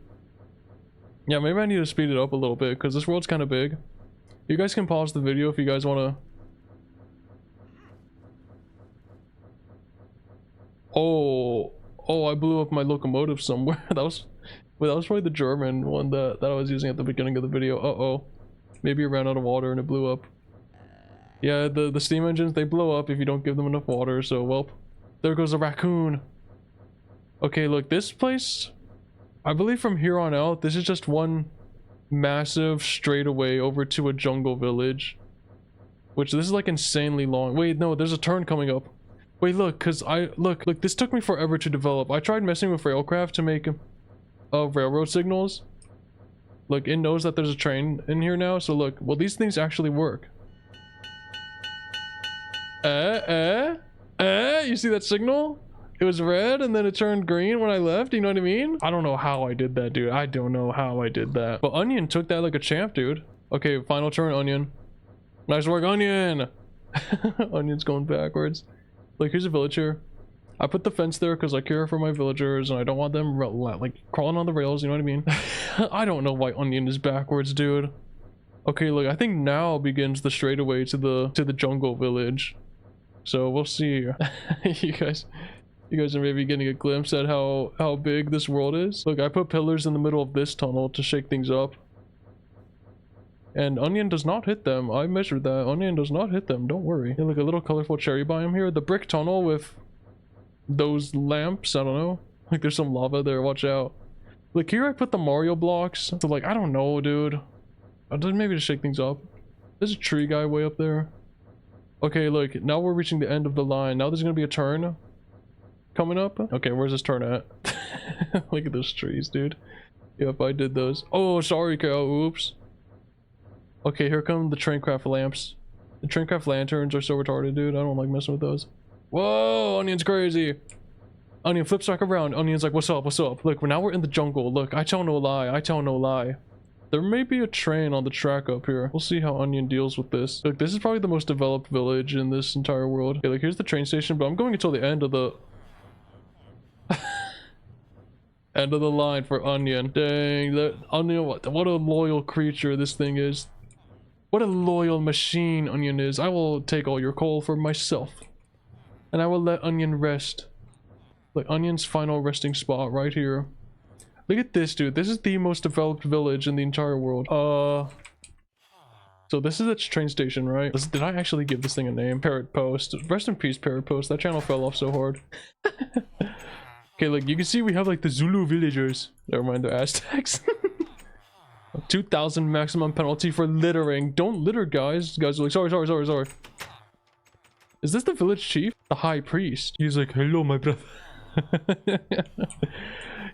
Yeah, maybe I need to speed it up a little bit because this world's kind of big. You guys can pause the video if you guys want to. Oh, I blew up my locomotive somewhere. That was probably the German one that I was using at the beginning of the video. Uh-oh. Maybe it ran out of water and it blew up. Yeah, the steam engines, they blow up if you don't give them enough water, so, well, there goes a raccoon. Okay, look, this place, I believe from here on out, this is just one massive straightaway over to a jungle village. Which, this is, like, insanely long. Wait, no, there's a turn coming up. Wait, look, look, this took me forever to develop. I tried messing with Railcraft to make railroad signals. Look, it knows that there's a train in here now, so look, well, these things actually work. You see that signal? It was red and then it turned green when I left, you know what I mean? I don't know how I did that, dude. I don't know how I did that. But Onion took that like a champ, dude. Okay, final turn, Onion. Nice work, Onion. Onion's going backwards. Like, here's a villager. I put the fence there because I care for my villagers and I don't want them like crawling on the rails, you know what I mean? I don't know why Onion is backwards, dude. Okay, look, I think now begins the straightaway to the jungle village. So we'll see. You guys are maybe getting a glimpse at how big this world is. Look, I put pillars in the middle of this tunnel to shake things up. And Onion does not hit them. I measured that. Onion does not hit them. Don't worry. Yeah, look, a little colorful cherry biome here. The brick tunnel with those lamps. I don't know. Like, there's some lava there. Watch out. Look, here I put the Mario blocks. So, like, I don't know, dude. Maybe to shake things up. There's a tree guy way up there. Okay, look. Now we're reaching the end of the line. Now there's gonna be a turn coming up. Okay, where's this turn at? Look at those trees, dude. Yep, I did those. Oh, sorry, cow. Oops. Okay, here come the traincraft lamps. The traincraft lanterns are so retarded, dude. I don't like messing with those. Whoa, Onion's crazy. Onion flips back around. Onion's like, what's up, what's up? Look, now we're in the jungle. Look, I tell no lie. I tell no lie. There may be a train on the track up here. We'll see how Onion deals with this. Look, this is probably the most developed village in this entire world. Okay, look, here's the train station, but I'm going until the end of the... end of the line for Onion. Dang, that Onion, what a loyal creature this thing is. What a loyal machine Onion is. I will take all your coal for myself. And I will let Onion rest. Like, Onion's final resting spot right here. Look at this, dude. This is the most developed village in the entire world. So this is its train station, right? Did I actually give this thing a name? Parrot Post. Rest in peace, Parrot Post. That channel fell off so hard. Okay, look, you can see we have like the Zulu villagers. Never mind, they're Aztecs. 2,000 maximum penalty for littering. Don't litter, guys. Guys are like, sorry. Is this the village chief? The high priest. He's like, hello, my brother.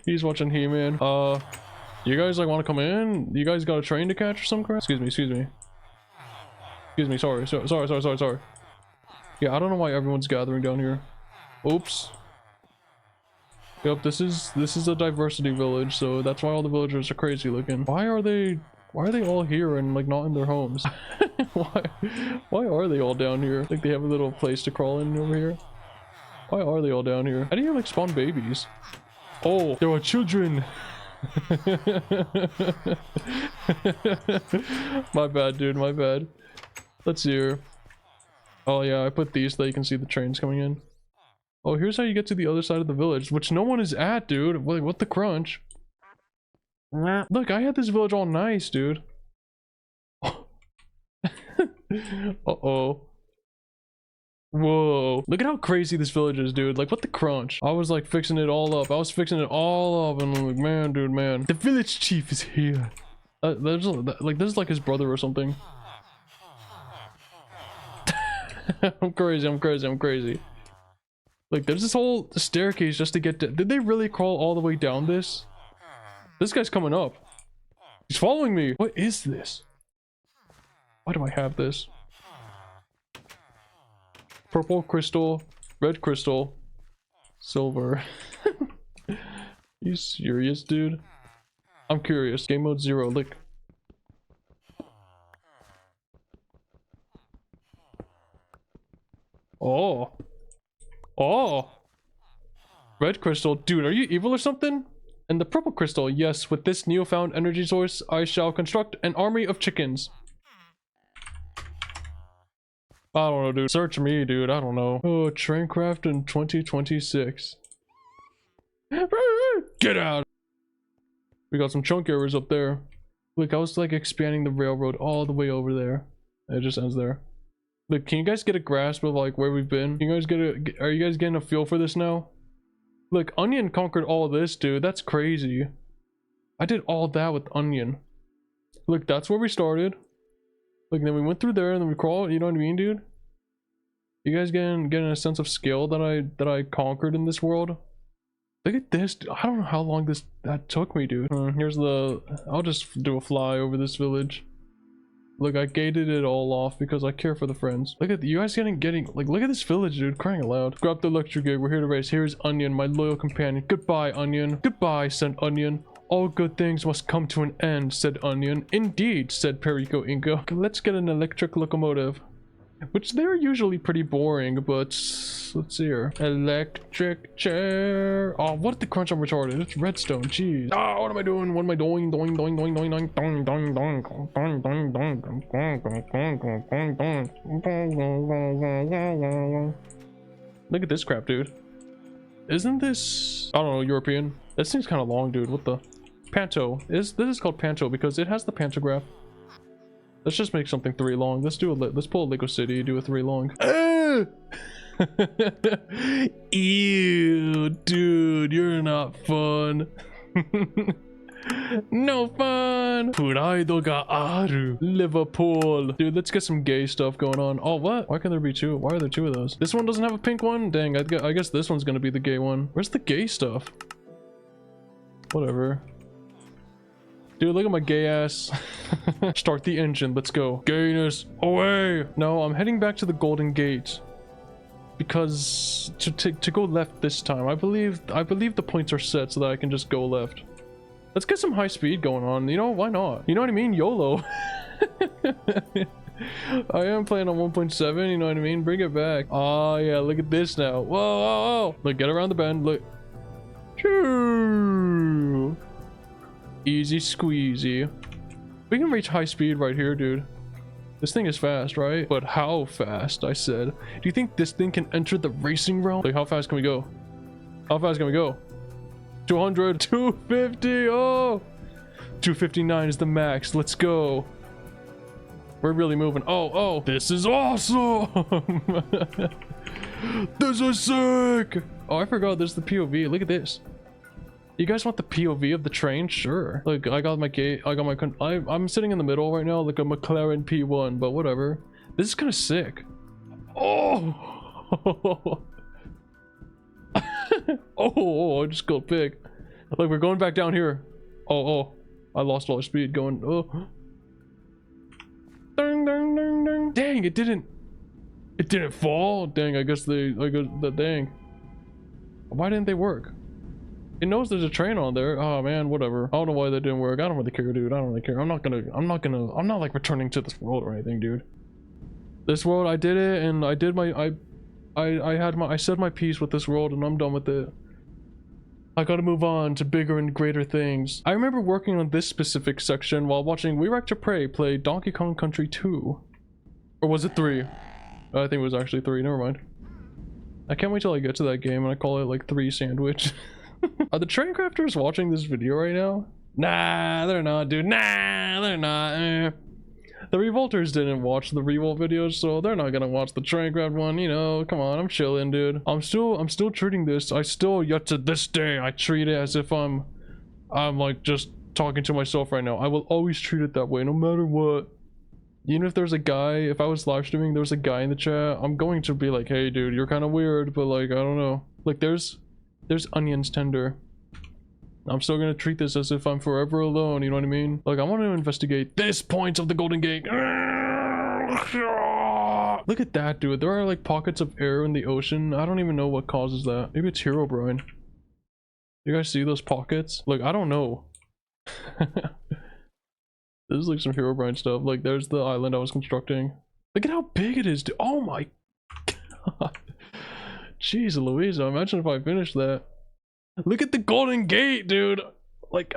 He's watching He-Man. You guys like want to come in? You guys got a train to catch or some crap? Excuse me. Sorry. Yeah, I don't know why everyone's gathering down here. Oops. Yep, this is a diversity village, so that's why all the villagers are crazy looking. Why are they all here and like not in their homes? why are they all down here? Like they have a little place to crawl in over here. Why are they all down here? How do you like spawn babies? Oh, there are children. My bad, dude, my bad. Let's see here. Oh yeah, I put these so that you can see the trains coming in. Oh, here's how you get to the other side of the village, which no one is at, dude. Wait, what the crunch? Look, I had this village all nice, dude. Uh-oh. Whoa. Look at how crazy this village is, dude. Like, what the crunch? I was like fixing it all up. And I'm like, man, dude, man. The village chief is here. This is like his brother or something. I'm crazy. Like, there's this whole staircase just to get to... Did they really crawl all the way down this? This guy's coming up. He's following me. What is this? Why do I have this? Purple crystal, red crystal, silver. You serious, dude? I'm curious. Game mode 0, look. Oh. Red crystal. Dude, are you evil or something? And the purple crystal. Yes, with this newfound energy source, I shall construct an army of chickens. I don't know, dude. Search me, dude. I don't know. Oh, traincraft in 2026. Get out! We got some chunk errors up there. Look, I was like expanding the railroad all the way over there. It just ends there. Look, can you guys get a grasp of like where we've been? Can you guys are you guys getting a feel for this now? Look, Onion conquered all of this, dude. That's crazy. I did all that with Onion. Look, that's where we started. Look, then we went through there and then we crawled, you know what I mean, dude? You guys getting a sense of scale that I conquered in this world? Look at this, dude. I don't know how long that took me, dude. Here's the... I'll just do a fly over this village. Look, I gated it all off because I care for the friends. Look at you guys getting like, look at this village, dude, crying aloud. Grab the electric gate. We're here to race. Here's Onion, my loyal companion. Goodbye, Onion. Goodbye, said Onion. All good things must come to an end, said Onion. Indeed, said Periko Inko. Let's get an electric locomotive. Which they're usually pretty boring, but let's see here. Electric chair. Oh, what the crunch? I'm retarded. It's redstone. Jeez. Ah, what am I doing? What am I doing? Doing. Look at this crap, dude. Isn't this, I don't know, European? This thing's kind of long, dude. What the? Panto. This is called Panto because it has the pantograph. Let's just make something 3 long. Let's pull a Lego City, do a 3 long. Ew, dude, you're not fun. No fun. Praido ga aru. Liverpool. Dude, let's get some gay stuff going on. Oh, what? Why can there be 2? Why are there 2 of those? This one doesn't have a pink one? Dang, I guess this one's gonna be the gay one. Where's the gay stuff? Whatever. Dude, look at my gay ass. Start the engine. Let's go. Gayness away. No, I'm heading back to the Golden Gate. Because to go left this time. I believe the points are set so that I can just go left. Let's get some high speed going on. You know, why not? You know what I mean? YOLO. I am playing on 1.7, you know what I mean? Bring it back. Oh yeah, look at this now. Whoa, whoa, whoa. Look, get around the bend. Look. Choo. Easy squeezy. We can reach high speed right here, dude. This thing is fast, right? But how fast, I said. Do you think this thing can enter the racing realm? Like, how fast can we go? How fast can we go? 200, 250, oh! 259 is the max, let's go. We're really moving. Oh, this is awesome! This is sick! Oh, I forgot there's the POV, look at this. You guys want the POV of the train? Sure. Look, I got my gate. I'm sitting in the middle right now, like a McLaren P1, but whatever. This is kind of sick. Oh! Oh, I just got big. Look, we're going back down here. Oh, I lost all our speed going. Oh. Dang, it didn't fall. Dang, I guess dang. Why didn't they work? It knows there's a train on there. Oh man, whatever. I don't know why that didn't work. I don't really care, dude. I don't really care. I'm not like returning to this world or anything, dude. This world, I did it, and I did my, I said my piece with this world, and I'm done with it. I gotta move on to bigger and greater things. I remember working on this specific section while watching We Wreck to Prey play Donkey Kong Country 2. Or was it 3? I think it was actually 3, never mind. I can't wait till I get to that game and I call it like 3 sandwich. Are the train crafters watching this video right now? Nah, they're not, dude. Nah, they're not. The Revolters didn't watch the Revolt videos, so they're not gonna watch the Traincraft one, you know. Come on, I'm chilling, dude. I'm still treating this. Yet to this day, I treat it as if I'm like just talking to myself right now. I will always treat it that way, no matter what. Even if there's a guy, if I was live streaming, there's a guy in the chat, I'm going to be like, hey, dude, you're kind of weird, but like, I don't know. Like, there's onions tender. I'm still gonna treat this as if I'm forever alone, you know what I mean? Like, I want to investigate this point of the Golden Gate. Look at that, dude. There are like pockets of air in the ocean. I don't even know what causes that. Maybe it's Herobrine. You guys see those pockets? Like, I don't know. This is like some Herobrine stuff. Like, there's the island I was constructing. Look at how big it is, dude. Oh my god. Jeez Louisa, imagine if I finished that. Look at the Golden Gate, dude. Like,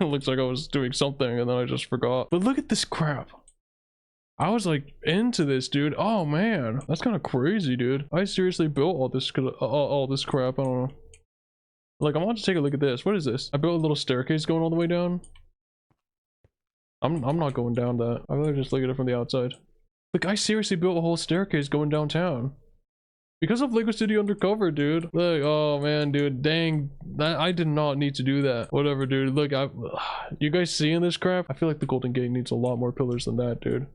looks like I was doing something and then I just forgot. But look at this crap. I was like into this, dude. Oh man, that's kind of crazy, dude. I seriously built all this crap. I don't know. Like, I want to take a look at this. What is this? I built a little staircase going all the way down. I'm not going down that. I really just look at it from the outside. Like, I seriously built a whole staircase going downtown. Because of Lego City Undercover, dude. Like, oh man, dude, dang. I did not need to do that. Whatever, dude. Look, you guys seeing this crap? I feel like the Golden Gate needs a lot more pillars than that, dude.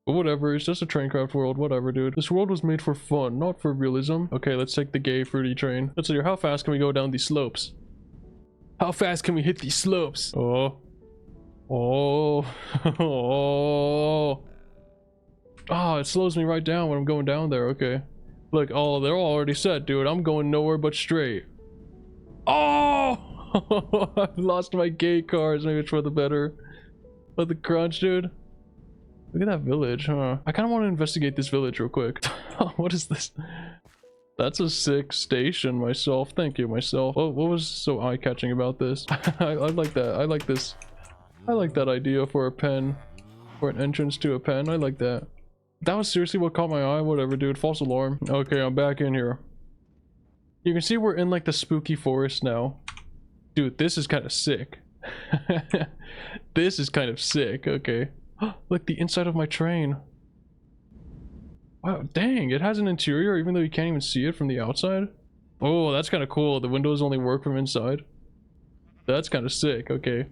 But whatever, it's just a Traincraft world, whatever, dude. This world was made for fun, not for realism. Okay, let's take the gay fruity train. Let's see here, how fast can we go down these slopes? How fast can we hit these slopes? Oh. Oh. Oh. Oh, it slows me right down when I'm going down there. Okay. Look, oh, they're all already set, dude. I'm going nowhere but straight. Oh! I've lost my gate cars. Maybe it's for the better. But the crunch, dude. Look at that village, huh? I kind of want to investigate this village real quick. What is this? That's a sick station, myself. Thank you, myself. What was so eye-catching about this? I like that. I like this. I like that idea for a pen. For an entrance to a pen. I like that. That was seriously what caught my eye. Whatever, dude. False alarm. Okay, I'm back in here. You can see we're in like the spooky forest now. Dude, this is kind of sick. This is kind of sick. Okay. Look, the inside of my train. Wow, dang, it has an interior even though you can't even see it from the outside. Oh, that's kind of cool. The windows only work from inside. That's kind of sick. Okay.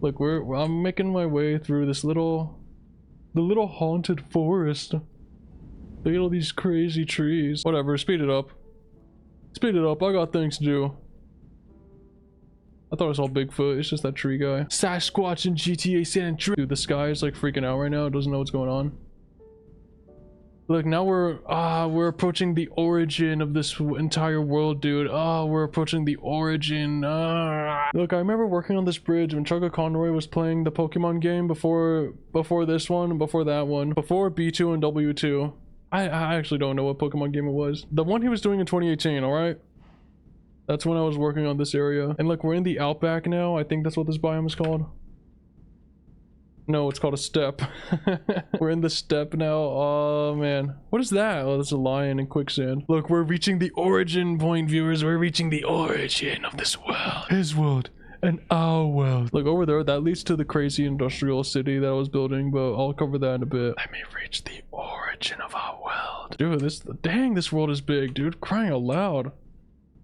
Look, I'm making my way through this the little haunted forest. Look at all these crazy trees. Whatever, speed it up. Speed it up, I got things to do. I thought I saw Bigfoot, it's just that tree guy. Sasquatch in GTA San Andreas. Dude, the sky is like freaking out right now, it doesn't know what's going on. Look, now we're approaching the origin of this entire world, dude. We're approaching the origin. Look, I remember working on this bridge when Chugga Conroy was playing the Pokemon game before this one, before that one, before B2 and W2. I actually don't know what Pokemon game it was. The one he was doing in 2018, alright? That's when I was working on this area. And look, we're in the Outback now. I think that's what this biome is called. No, it's called a steppe. We're in the steppe now. Oh, man. What is that? Oh, that's a lion in quicksand. Look, we're reaching the origin point, viewers. We're reaching the origin of this world. His world and our world. Look, over there, that leads to the crazy industrial city that I was building, but I'll cover that in a bit. Let me reach the origin of our world. Dude, dang, this world is big, dude. Crying out loud.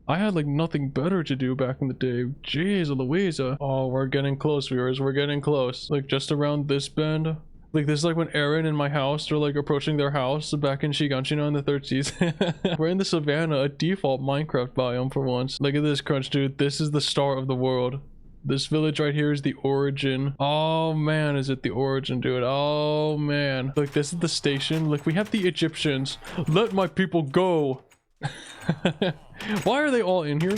I had like nothing better to do back in the day. Jeez Louisa. Oh, we're getting close, viewers. We're getting close. Like just around this bend. Like this is like when Aaron and my house are like approaching their house back in Shiganshina in the third season. We're in the savannah, a default Minecraft biome for once. Look at this crunch, dude. This is the start of the world. This village right here is the origin. Oh man, is it the origin, dude? Oh man. Look, this is the station. Look, we have the Egyptians. Let my people go. Why are they all in here?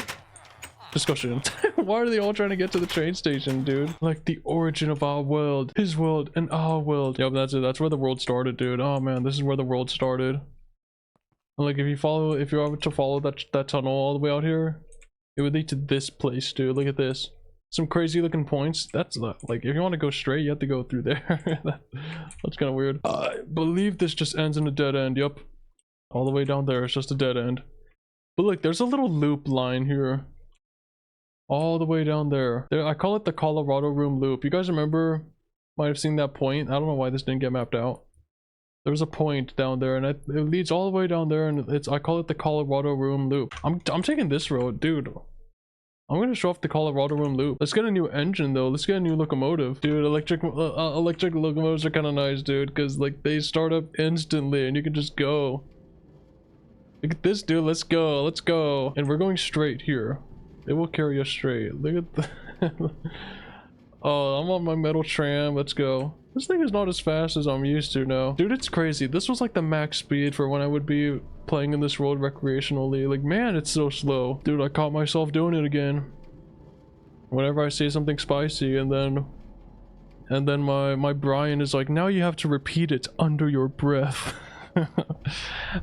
Discussion. Why are they all trying to get to the train station, dude? Like the origin of our world, his world and our world. Yep, that's it. That's where the world started, dude. Oh man, this is where the world started. And like if you were to follow that tunnel all the way out here, it would lead to this place, dude. Look at this. Some crazy looking points. That's like if you want to go straight, you have to go through there. That's kind of weird. I believe this just ends in a dead end. Yep. All the way down there, it's just a dead end. But look, there's a little loop line here. All the way down there. I call it the Colorado Room Loop. You guys remember? Might have seen that point. I don't know why this didn't get mapped out. There was a point down there, and it leads all the way down there, and I call it the Colorado Room Loop. I'm taking this road, dude. I'm gonna show off the Colorado Room Loop. Let's get a new engine though. Let's get a new locomotive, dude. Electric locomotives are kind of nice, dude, because like they start up instantly, and you can just go. Look at this, dude. Let's go. Let's go. And we're going straight here. It will carry us straight. Look at the... Oh, I'm on my metal tram. Let's go. This thing is not as fast as I'm used to now. Dude, it's crazy. This was like the max speed for when I would be playing in this world recreationally. Like, man, it's so slow. Dude, I caught myself doing it again. Whenever I say something spicy, and then my Brian is like, now you have to repeat it under your breath.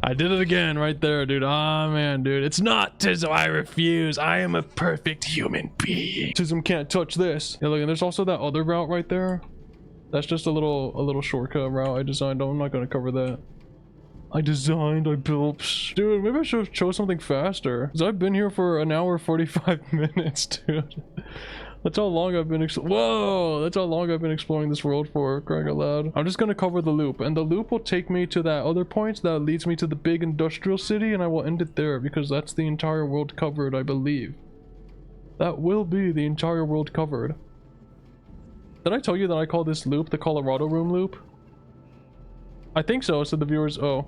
I did it again right there, dude. Ah, man, dude. It's not Tism. I refuse. I am a perfect human being. Tism can't touch this. Yeah, look, and there's also that other route right there. That's just a little shortcut route I designed. I'm not gonna cover that. I built. Dude, maybe I should have chose something faster. Because I've been here for an hour 45 minutes, dude. That's how long I've been that's how long I've been exploring this world for, crying out loud. I'm just gonna cover the loop, and the loop will take me to that other point that leads me to the big industrial city, and I will end it there because that's the entire world covered, I believe. That will be the entire world covered. Did I tell you that I call this loop the Colorado Room Loop? I think so, so the viewers... Oh.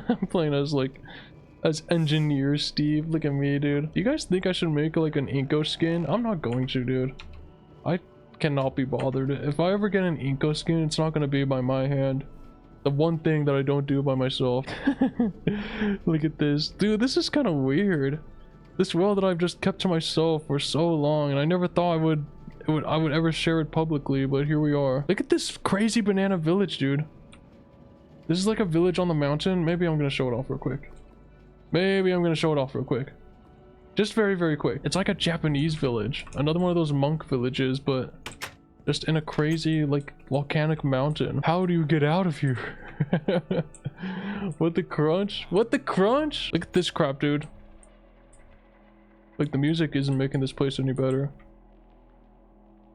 I'm playing as engineer Steve. Look at me, dude. Do you guys think I should make like an Inko skin? I'm not going to, dude. cannot be bothered. If I ever get an Inko skin, it's not gonna be by my hand. The one thing that I don't do by myself. Look at this. Dude, this is kind of weird. This world that I've just kept to myself for so long, and I never thought I would ever share it publicly, but here we are. Look at this crazy banana village, dude. This is like a village on the mountain. Maybe I'm gonna show it off real quick. Just very, very quick. It's like a Japanese village. Another one of those monk villages, but just in a crazy, like, volcanic mountain. How do you get out of here? What the crunch? What the crunch? Look at this crap, dude. Like, the music isn't making this place any better.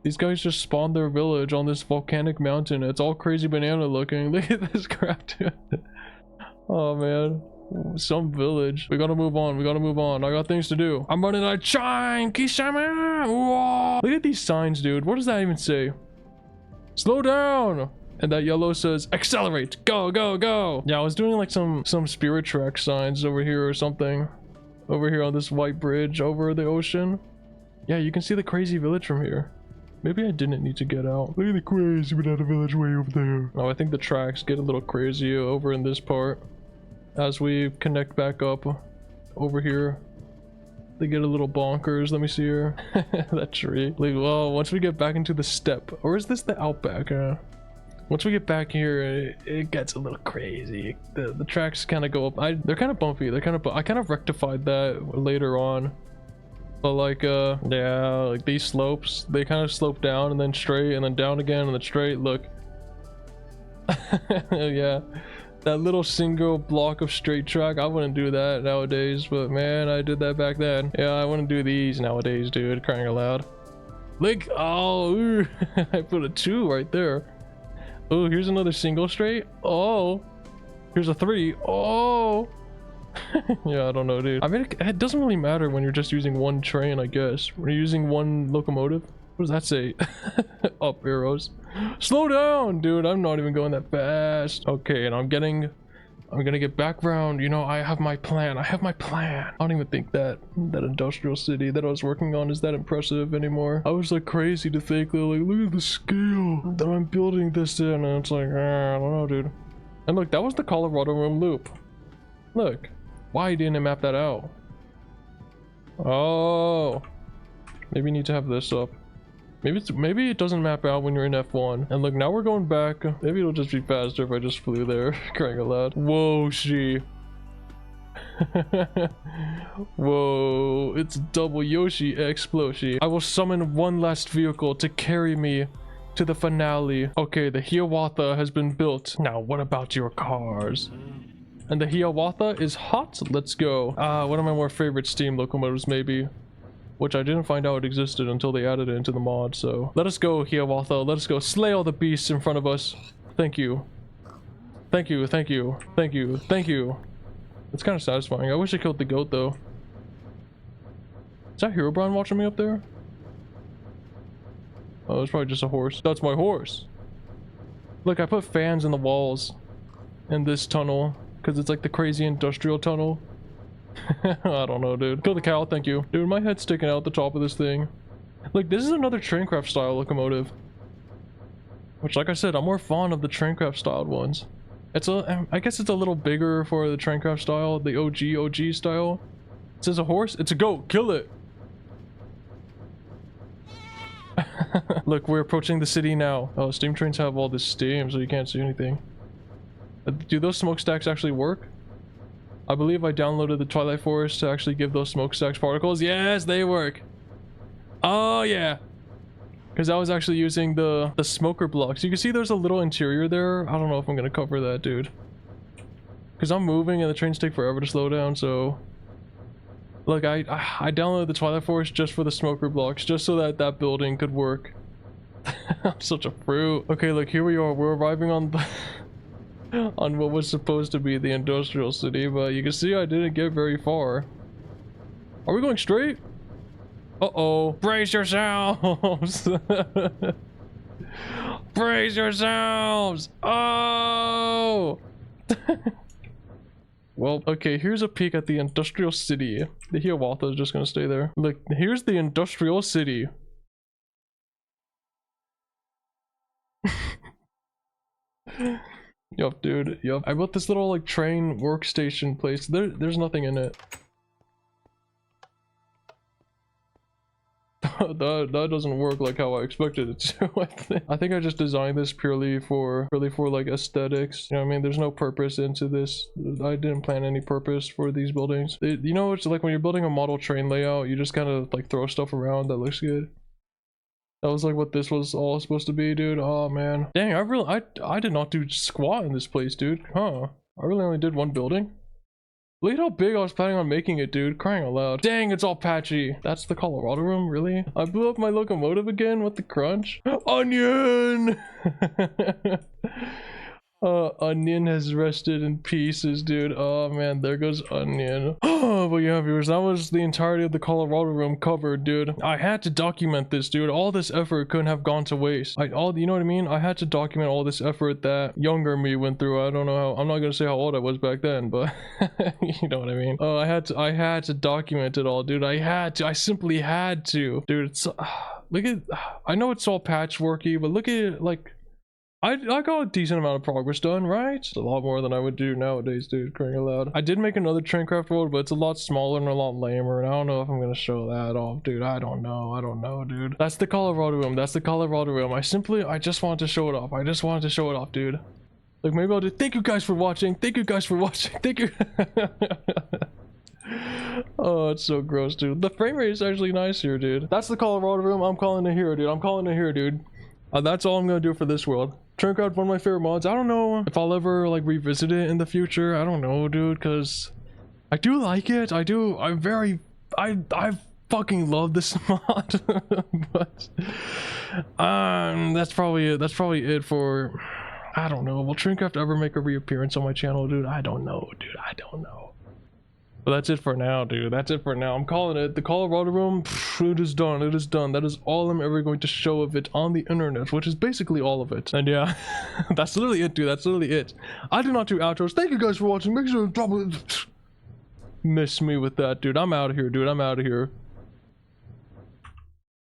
These guys just spawned their village on this volcanic mountain. It's all crazy banana looking. Look at this crap, dude. Oh, man. Some village. We gotta move on. I got things to do. I'm running out of time. Kisama. Whoa. Look at these signs, dude. What does that even say? Slow down. And that yellow says accelerate. Go, go, go. Yeah, I was doing like some spirit track signs over here or something. Over here on this white bridge over the ocean. Yeah, you can see the crazy village from here. Maybe I didn't need to get out. Look at the crazy banana village way over there. Oh, I think the tracks get a little crazy over in this part. As we connect back up over here, they get a little bonkers. Let me see here. That tree. Like, well, once we get back into the steppe, or is this the outback? Once we get back here, it gets a little crazy. The tracks kind of go up. They're kind of bumpy. I kind of rectified that later on. But like, yeah, like these slopes, they kind of slope down and then straight and then down again and then straight. Look. Yeah. That little single block of straight track, I wouldn't do that nowadays, but man, I did that back then. Yeah, I wouldn't do these nowadays, dude, crying out loud. Like, oh, ooh, I put a 2 right there. Oh, here's another single straight. Oh, here's a 3. Oh, yeah, I don't know, dude. I mean, it doesn't really matter when you're just using one train, I guess. When you're using one locomotive. What does that say? Up arrows. Slow down, dude. I'm not even going that fast. Okay, and I'm gonna get back around. You know, I have my plan. I don't even think that industrial city that I was working on is that impressive anymore. I was like crazy to think, like, look at the scale that I'm building this in, and it's like, I don't know, dude. And look, that was the Colorado Room loop. Look, why didn't it map that out? Oh, maybe you need to have this up. Maybe it doesn't map out when you're in F1. And look, now we're going back. Maybe it'll just be faster if I just flew there. Crying out loud. Whoa, she. Whoa, it's double Yoshi Explosion. I will summon one last vehicle to carry me to the finale. Okay, the Hiawatha has been built. Now, what about your cars? And the Hiawatha is hot. Let's go. One of my more favorite steam locomotives, maybe. Which I didn't find out existed until they added it into the mod, so. Let us go, Hiawatha. Let us go slay all the beasts in front of us. Thank you. Thank you, thank you, thank you, thank you. It's kind of satisfying. I wish I killed the goat, though. Is that Herobrine watching me up there? Oh, it's probably just a horse. That's my horse. Look, I put fans in the walls in this tunnel because it's like the crazy industrial tunnel. I don't know, dude. Kill the cow, thank you. Dude, my head's sticking out the top of this thing. Look, this is another traincraft style locomotive. Which, like I said, I'm more fond of the traincraft styled ones. I guess it's a little bigger for the traincraft style, the OG style. It says a horse, it's a goat, kill it! Look, we're approaching the city now. Oh, steam trains have all this steam, so you can't see anything. Do those smokestacks actually work? I believe I downloaded the Twilight Forest to actually give those smokestacks particles. Yes, they work. Oh yeah, because I was actually using the smoker blocks. You can see there's a little interior there. I don't know if I'm gonna cover that, dude, because I'm moving and the trains take forever to slow down. So look, I downloaded the Twilight Forest just for the smoker blocks, just so that that building could work. I'm such a fruit. Okay, look, here we are. We're arriving on the on what was supposed to be the industrial city, but you can see I didn't get very far. Are we going straight? Uh-oh. Brace yourselves! Brace yourselves! Oh! Well, okay, here's a peek at the industrial city. The Hiawatha is just gonna stay there. Look, here's the industrial city. Yup, dude. Yup. I built this little like train workstation place. There's nothing in it. that doesn't work like how I expected it to. I think I just designed this purely for like aesthetics. You know what I mean? There's no purpose into this. I didn't plan any purpose for these buildings. You know, it's like when you're building a model train layout, you just kind of like throw stuff around that looks good. That was like what this was all supposed to be, dude. Oh man. Dang, I did not do squat in this place, dude. Huh. I really only did one building. Look at how big I was planning on making it, dude. Crying out loud. Dang, it's all patchy. That's the Colorado room, really? I blew up my locomotive again with the crunch. Onion! Onion has rested in pieces, dude. Oh man, there goes Onion. But yeah, viewers, that was the entirety of the Colorado room covered, dude. I had to document this, dude. All this effort couldn't have gone to waste. You know what I mean? I had to document all this effort that younger me went through. I don't know how. I'm not gonna say how old I was back then, but you know what I mean. I had to document it all, dude. I simply had to, dude. It's look at. I know it's all patchworky, but look at it, like. I got a decent amount of progress done, right? It's a lot more than I would do nowadays, dude, crying aloud. I did make another traincraft world, but it's a lot smaller and a lot lamer, and I don't know if I'm gonna show that off, dude. I don't know, dude. That's the Colorado room. That's the Colorado room. I just wanted to show it off. I just wanted to show it off, dude. Like, maybe I'll do. Thank you guys for watching. Thank you guys for watching. Thank you. Oh, it's so gross, dude. The frame rate is actually nice here, dude. That's the Colorado room. I'm calling it here, dude. I'm calling it here, dude. That's all I'm gonna do for this world. Traincraft, one of my favorite mods. I don't know if I'll ever like revisit it in the future. I don't know, dude, because I do like it. I fucking love this mod. But that's probably it for. I don't know. Will Traincraft ever make a reappearance on my channel, dude? I don't know, dude. I don't know. But that's it for now, dude. That's it for now. I'm calling it. The Colorado room, it is done. It is done. That is all I'm ever going to show of it on the internet, which is basically all of it. And yeah, that's literally it, dude. That's literally it. I do not do outros. Thank you guys for watching. Make sure to drop it. Miss me with that, dude. I'm out of here, dude. I'm out of here.